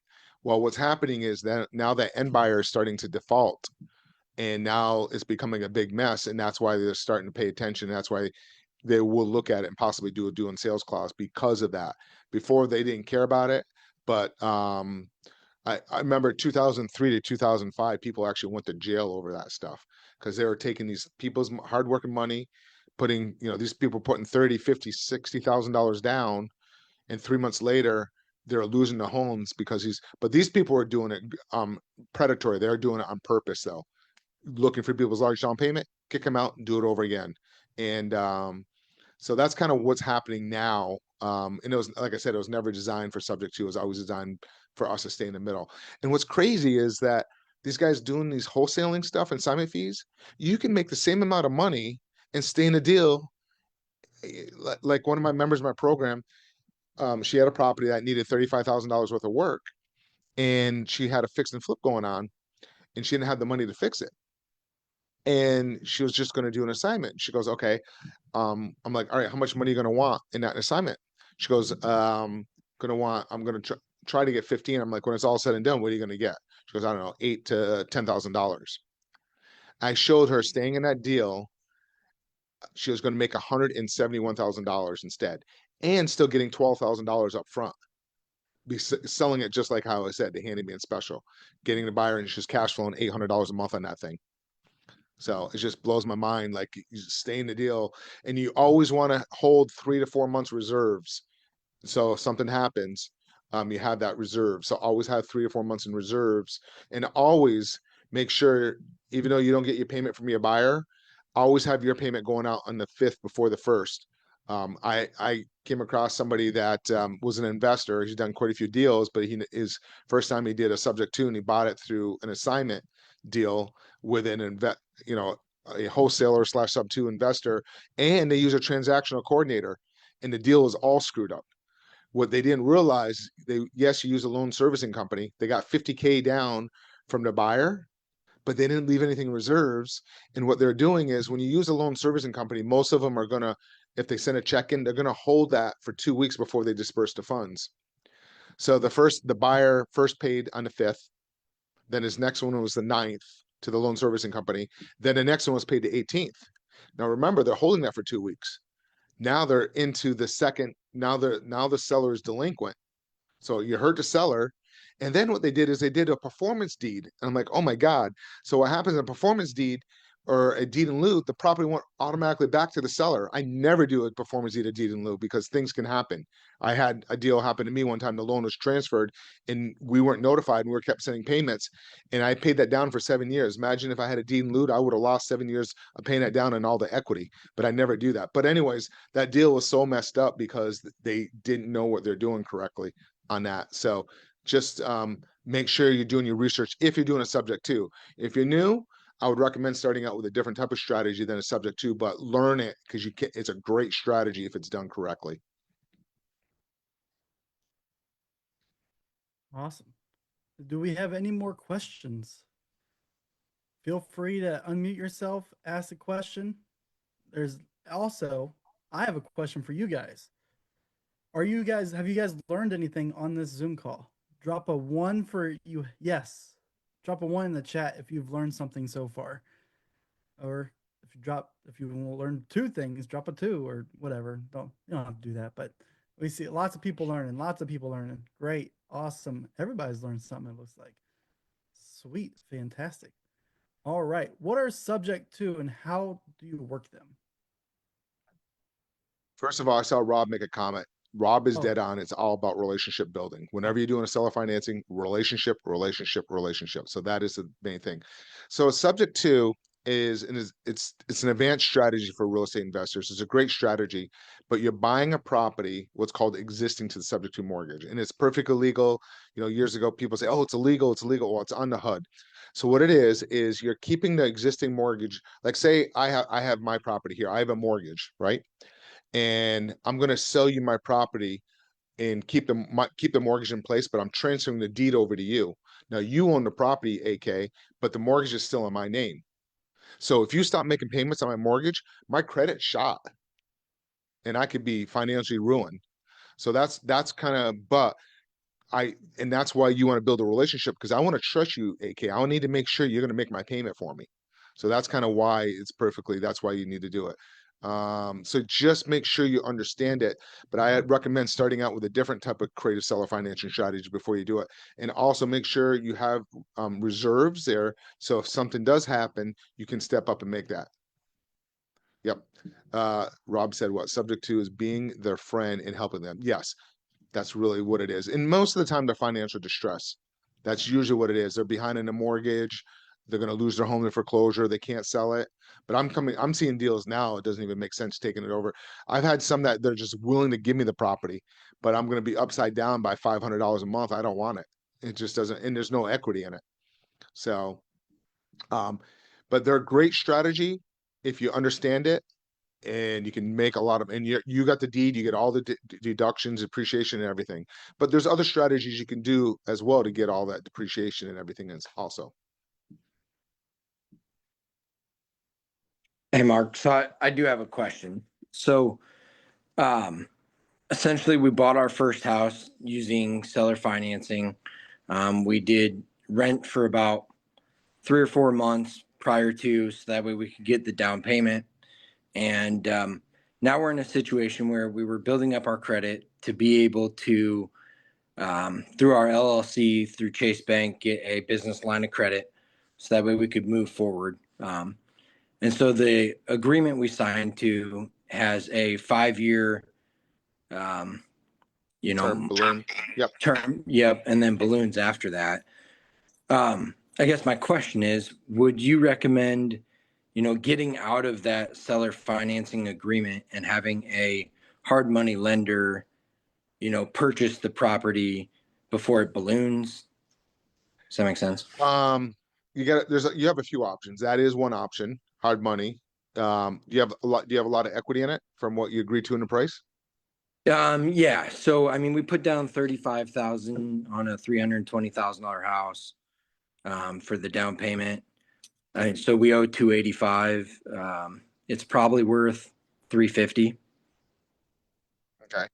Well, what's happening is that now that end buyer is starting to default, and now it's becoming a big mess, and that's why they're starting to pay attention. That's why they will look at it and possibly do a due on sales clause because of that. Before, they didn't care about it, but I remember 2003 to 2005, people actually went to jail over that stuff because they were taking these people's hardworking money, putting, these people putting 30, 50, $60,000 down, and 3 months later they're losing the homes because but these people were doing it predatory. They're doing it on purpose though, looking for people's large down payment, kick them out and do it over again. And so that's kind of what's happening now. And it was, like I said, it was never designed for subject to. It was always designed for us to stay in the middle. And what's crazy is that these guys doing these wholesaling stuff and assignment fees, you can make the same amount of money and stay in a deal. Like one of my members of my program, she had a property that needed $35,000 worth of work, and she had a fix and flip going on, and she didn't have the money to fix it. And she was just going to do an assignment. She goes, okay. I'm like, all right, how much money are you going to want in that assignment? She goes, I'm going to try to get 15. I'm like, when it's all said and done, what are you going to get? She goes, I don't know, $8,000 to $10,000. I showed her staying in that deal. She was going to make $171,000 instead, and still getting $12,000 up front. Be selling it just like how I said, the handyman special, getting the buyer, and she's cash flowing $800 a month on that thing. So it just blows my mind. Like, you stay in the deal, and you always want to hold 3 to 4 months reserves. So if something happens, you have that reserve. So always have 3 or 4 months in reserves, and always make sure, even though you don't get your payment from your buyer, always have your payment going out on the 5th before the 1st. I came across somebody that was an investor. He's done quite a few deals, but his first time he did a subject to, and he bought it through an assignment deal with a wholesaler / sub two investor, and they use a transactional coordinator, and the deal is all screwed up. What they didn't realize, you use a loan servicing company. They got $50K down from the buyer, but they didn't leave anything in reserves. And what they're doing is, when you use a loan servicing company, most of them are gonna, if they send a check in, they're gonna hold that for 2 weeks before they disperse the funds. So the buyer first paid on the 5th, then his next one was the 9th to the loan servicing company. Then the next one was paid the 18th. Now remember, they're holding that for 2 weeks. Now they're into the second. Now the seller is delinquent. So you hurt the seller. And then what they did is they did a performance deed. And I'm like, oh my God. So what happens in a performance deed or a deed in lieu, the property went automatically back to the seller. I never do a performance deed, a deed in lieu, because things can happen. I had a deal happen to me one time. The loan was transferred and we weren't notified, and we kept sending payments. And I paid that down for 7 years. Imagine if I had a deed in lieu, I would have lost 7 years of paying that down and all the equity, but I never do that. But anyways, that deal was so messed up because they didn't know what they're doing correctly on that. So just make sure you're doing your research if you're doing a subject to. If you're new, I would recommend starting out with a different type of strategy than a subject to, but learn it, because it's a great strategy if it's done correctly. Awesome. Do we have any more questions? Feel free to unmute yourself, ask a question. There's also, I have a question for you guys. Have you guys learned anything on this Zoom call? Drop a 1 for you. Yes. Drop a 1 in the chat if you've learned something so far. Or if you learn 2 things, drop a 2 or whatever. You don't have to do that, but we see lots of people learning. Great. Awesome. Everybody's learned something, it looks like. Sweet. Fantastic. All right. What are subject to and how do you work them? First of all, I saw Rob make a comment. Rob is dead on. It's all about relationship building. Whenever you're doing a seller financing, relationship. So that is the main thing. So a subject to it's an advanced strategy for real estate investors. It's a great strategy, but you're buying a property, what's called existing to the subject to mortgage, and it's perfectly legal. Years ago, people say, "Oh, it's illegal." Well, it's on the HUD. So what it is you're keeping the existing mortgage. Like, say I have my property here. I have a mortgage, right? And I'm going to sell you my property and keep the mortgage in place, but I'm transferring the deed over to you. Now you own the property, AK, but the mortgage is still in my name. So if you stop making payments on my mortgage, my credit's shot, and I could be financially ruined. So that's kind of, and that's why you want to build a relationship, because I want to trust you, AK. I need to make sure you're going to make my payment for me. So that's kind of why that's why you need to do it. So just make sure you understand it. But I recommend starting out with a different type of creative seller financing strategy before you do it. And also make sure you have reserves there. So if something does happen, you can step up and make that. Yep. Rob said what subject to is being their friend and helping them. Yes, that's really what it is. And most of the time, they're financial distress. That's usually what it is. They're behind in a mortgage. They're going to lose their home in foreclosure. They can't sell it. But I'm seeing deals now. It doesn't even make sense taking it over. I've had some that they're just willing to give me the property, but I'm going to be upside down by $500 a month. I don't want it. It just doesn't, and there's no equity in it. So, but they're a great strategy if you understand it, and you can make a lot of, and you got the deed, you get all the deductions, appreciation and everything. But there's other strategies you can do as well to get all that depreciation and everything else also. Hey, Mark. So I do have a question. So, essentially, we bought our first house using seller financing. We did rent for about 3 or 4 months prior to, so that way we could get the down payment. And now we're in a situation where we were building up our credit to be able to, through our LLC, through Chase Bank, get a business line of credit, so that way we could move forward. And so the agreement we signed to has a 5-year, Term balloon. Yep. term. Yep. And then balloons after that. I guess my question is, would you recommend, getting out of that seller financing agreement and having a hard money lender, purchase the property before it balloons? Does that make sense? You have a few options. That is one option, hard money. Do you have a lot of equity in it from what you agreed to in the price? Yeah. So, I mean, we put down 35,000 on a $320,000 house, for the down payment. So we owe 285. It's probably worth 350. Okay.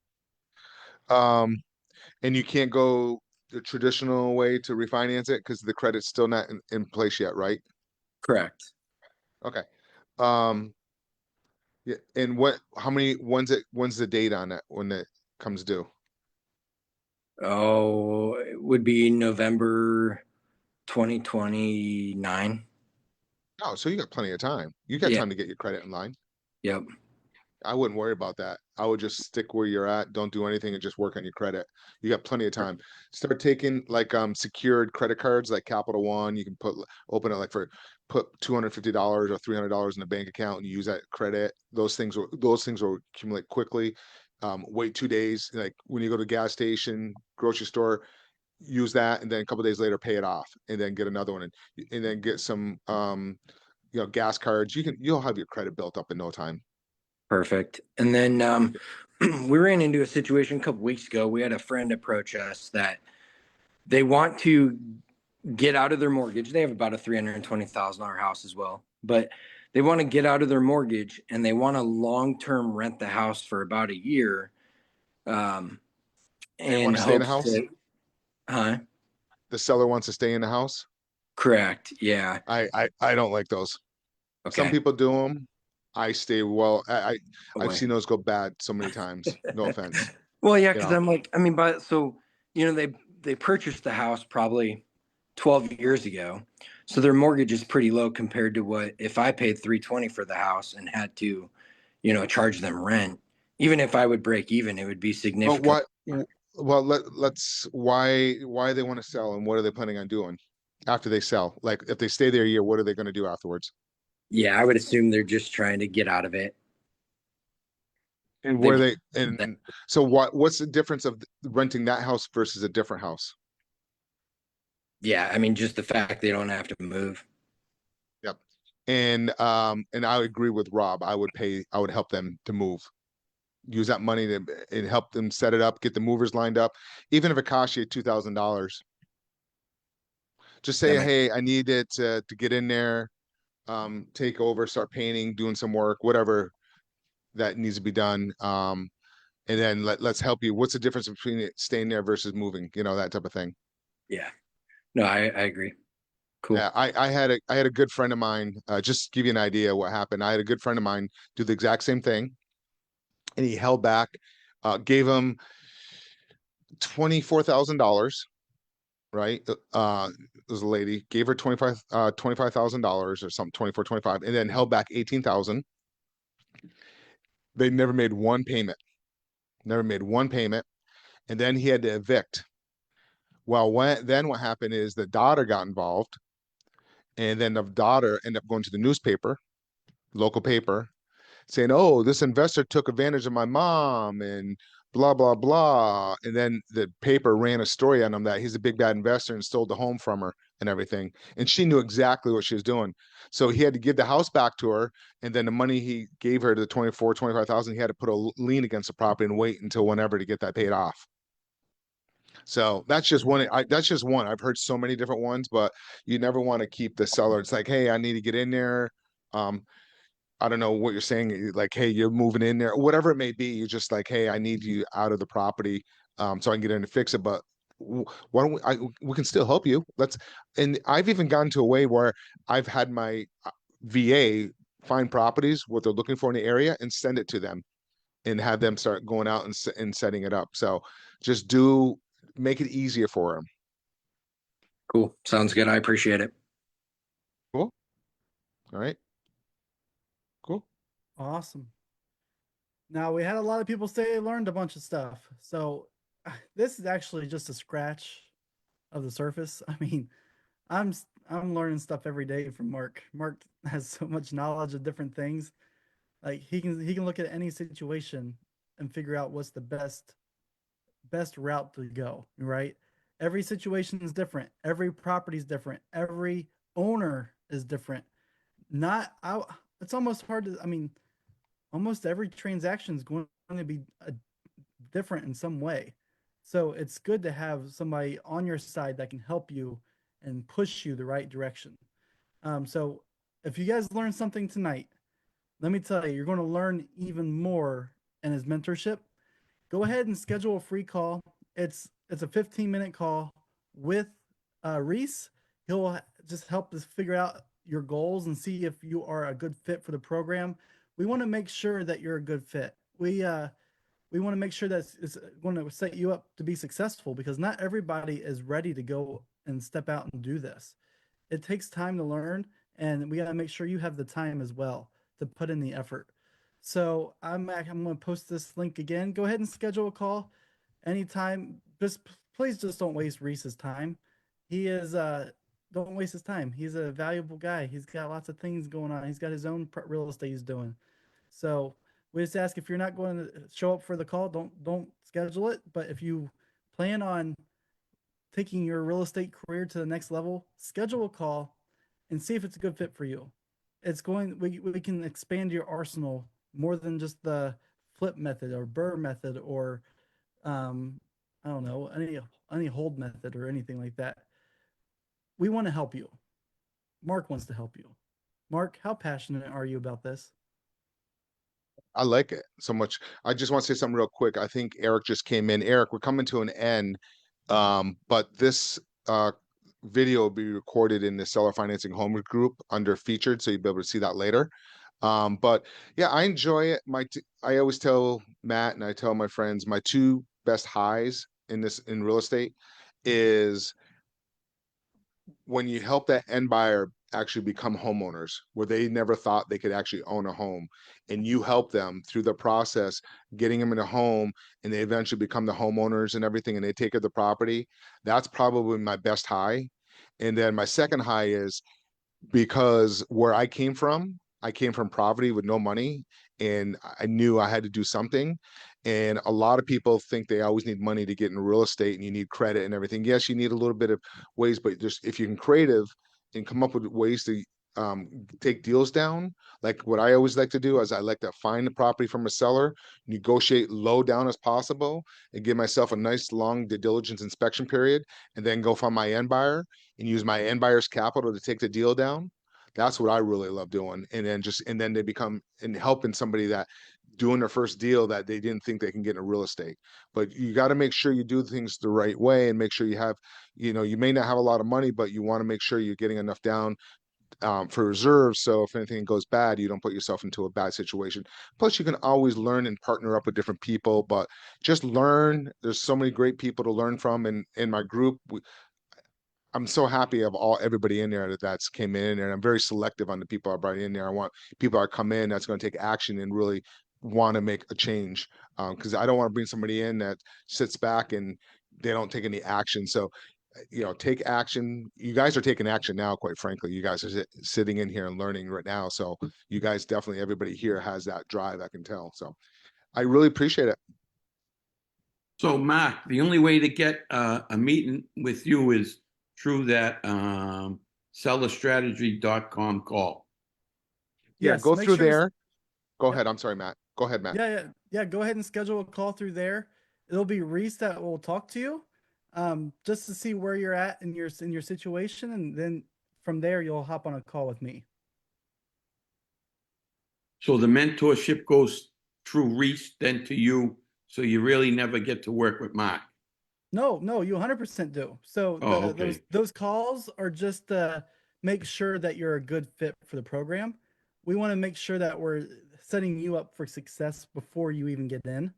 And you can't go the traditional way to refinance it because the credit's still not in place yet, right? Correct. Okay. Yeah, and when's the date on it when it comes due? Oh, it would be November 2029. Oh, so you got plenty of time. You got Yeah. time to get your credit in line. Yep. I wouldn't worry about that. I would just stick where you're at. Don't do anything and just work on your credit. You got plenty of time. Start taking like secured credit cards like Capital One. You can open it like put $250 or $300 in a bank account and use that credit. Those things will accumulate quickly. Wait 2 days. Like when you go to gas station, grocery store, use that, and then a couple days later pay it off, and then get another one, and then get some gas cards. You'll have your credit built up in no time. Perfect. And then we ran into a situation a couple weeks ago. We had a friend approach us that they want to get out of their mortgage. They have about a $320,000 house as well, but they want to get out of their mortgage and they want to long-term rent the house for about a year. They In want to stay in the hopes house. that, huh? The seller wants to stay in the house. Correct. Yeah. I don't like those. Some Okay. people do them. I stay well. I've Away. seen those go bad so many times. No offense. Well, yeah, You because know. I'm like, I mean, but so they purchased the house probably 12 years ago, so their mortgage is pretty low compared to what if I paid 320 for the house and had to, charge them rent. Even if I would break even, it would be But significant. well, let's why they want to sell and what are they planning on doing after they sell? Like if they stay there a year, what are they going to do afterwards? Yeah, I would assume they're just trying to get out of it. And They've, and so what's the difference of renting that house versus a different house? yeah, I mean, just the fact they don't have to move. Yep. And I agree with Rob. I would help them to move. Use that money to and help them set it up, get the movers lined up, even if it costs you $2,000. Just say, hey, I need it to get in there, take over, start painting, doing some work, whatever that needs to be done. And then let's help you. What's the difference between it staying there versus moving? That type of thing. Yeah. No, I agree. Cool. Yeah, I had a good friend of mine, just to give you an idea what happened. I had a good friend of mine do the exact same thing, and he held back, gave him $24,000, right? It was a lady, gave her $25,000 or something, 24, 25, and then held back 18,000. They never made one payment, never made one payment, and then he had to evict. Well, then what happened is the daughter got involved, and then the daughter ended up going to the newspaper, local paper, saying, "Oh, this investor took advantage of my mom and blah blah blah." And then the paper ran a story on him that he's a big bad investor and stole the home from her and everything. And she knew exactly what she was doing. So he had to give the house back to her, and then the money he gave her, the 25,000, he had to put a lien against the property and wait until whenever to get that paid off. So that's just one. That's just one. I've heard so many different ones, but you never want to keep the seller. It's like, hey, I need to get in there. Um, I don't know what you're saying. Like, hey, you're moving in there, whatever it may be. You're just like, hey, I need you out of the property, so I can get in and fix it. But why don't we can still help you. And I've even gotten to a way where I've had my VA find properties, what they're looking for in the area, and send it to them and have them start going out and setting it up. So just make it easier for them. Cool. Sounds good. I appreciate it. Cool. All right. Cool. Awesome. Now we had a lot of people say they learned a bunch of stuff. So this is actually just a scratch of the surface. I mean, I'm learning stuff every day from Mark. Mark has so much knowledge of different things. Like he can look at any situation and figure out what's the best route to go, right? Every situation is different. Every property is different. Every owner is different. Not I, it's almost hard to I mean, almost every transaction is going to be different in some way. So it's good to have somebody on your side that can help you and push you the right direction. So if you guys learned something tonight, let me tell you, you're going to learn even more in his mentorship. Go ahead and schedule a free call. It's a 15-minute call with Reese. He'll just help us figure out your goals and see if you are a good fit for the program. We want to make sure that you're a good fit. We want to make sure that it's going to set you up to be successful because not everybody is ready to go and step out and do this. It takes time to learn, and we got to make sure you have the time as well to put in the effort. So I'm going to post this link again. Go ahead and schedule a call anytime. Just please just don't waste Reese's time. He is don't waste his time. He's a valuable guy. He's got lots of things going on. He's got his own real estate he's doing. So we just ask if you're not going to show up for the call, don't schedule it. But if you plan on taking your real estate career to the next level, schedule a call and see if it's a good fit for you. We can expand your arsenal more than just the flip method or burr method or I don't know, any hold method or anything like that. We want to help you. Mark wants to help you. Mark, how passionate are you about this? I like it so much. I just want to say something real quick. I think Eric just came in. Eric, we're coming to an end. But this video will be recorded in the seller financing home group under featured, so you'll be able to see that later. But yeah, I enjoy it. I always tell Matt and I tell my friends my two best highs in real estate is when you help that end buyer actually become homeowners where they never thought they could actually own a home, and you help them through the process getting them in a home, and they eventually become the homeowners and everything, and they take care of the property. That's probably my best high. And then my second high is because where I came from poverty with no money, and I knew I had to do something. And a lot of people think they always need money to get in real estate and you need credit and everything. Yes, you need a little bit of ways, but just if you can creative and come up with ways to take deals down, like what I always like to do is I like to find the property from a seller, negotiate low down as possible, and give myself a nice long due diligence inspection period, and then go find my end buyer and use my end buyer's capital to take the deal down. That's what I really love doing. And then they become and helping somebody that doing their first deal that they didn't think they can get in real estate. But you got to make sure you do things the right way and make sure you have, you know, you may not have a lot of money, but you want to make sure you're getting enough down for reserves. So if anything goes bad, you don't put yourself into a bad situation. Plus, you can always learn and partner up with different people, but just learn. There's so many great people to learn from. And in my group, I'm so happy of everybody in there that's came in, and I'm very selective on the people I brought in there. I want people that come in that's going to take action and really want to make a change, because I don't want to bring somebody in that sits back and they don't take any action. So, you know, take action. You guys are taking action now, quite frankly. You guys are sitting in here and learning right now. So you guys definitely, everybody here has that drive, I can tell. So I really appreciate it. So, Mark, the only way to get a meeting with you is through that sellerstrategy.com call. Yeah, Yes, go make through sure you there. Go Yep. ahead. I'm sorry, Matt. Go ahead, Matt. Yeah. Go ahead and schedule a call through there. It'll be Reese that will talk to you, just to see where you're at in your situation, and then from there you'll hop on a call with me. So the mentorship goes through Reese, then to you. So you really never get to work with Mark. No, you 100% do. So Oh, okay. those calls are just to make sure that you're a good fit for the program. We want to make sure that we're setting you up for success before you even get in.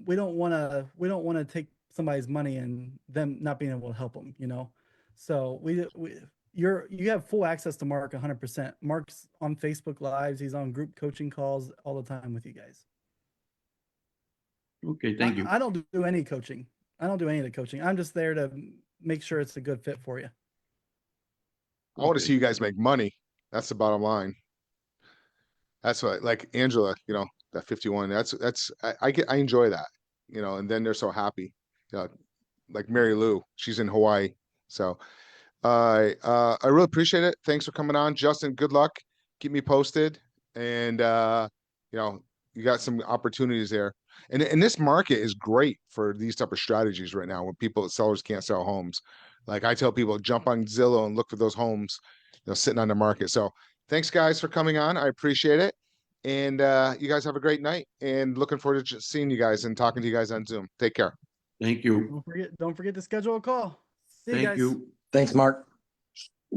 We don't want to take somebody's money and them not being able to help them, you know. So you have full access to Mark 100%. Mark's on Facebook Lives, he's on group coaching calls all the time with you guys. Okay, thank you. I don't do any coaching. I don't do any of the coaching. I'm just there to make sure it's a good fit for you. I want to Okay. see you guys make money. That's the bottom line. That's what, like Angela, you know, that 51. I enjoy that, you know, and then they're so happy. You know, like Mary Lou, she's in Hawaii. So I really appreciate it. Thanks for coming on. Justin, good luck. Keep me posted. And you know, you got some opportunities there. And this market is great for these type of strategies right now when sellers can't sell homes. Like I tell people, jump on Zillow and look for those homes, you know, sitting on the market. So thanks guys for coming on. I appreciate it. And you guys have a great night, and looking forward to seeing you guys and talking to you guys on Zoom. Take care. Thank you. Don't forget to schedule a call. See you Thank guys. you. Thanks, Mark.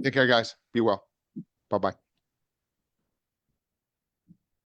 Take care, guys. Be well. Bye-bye.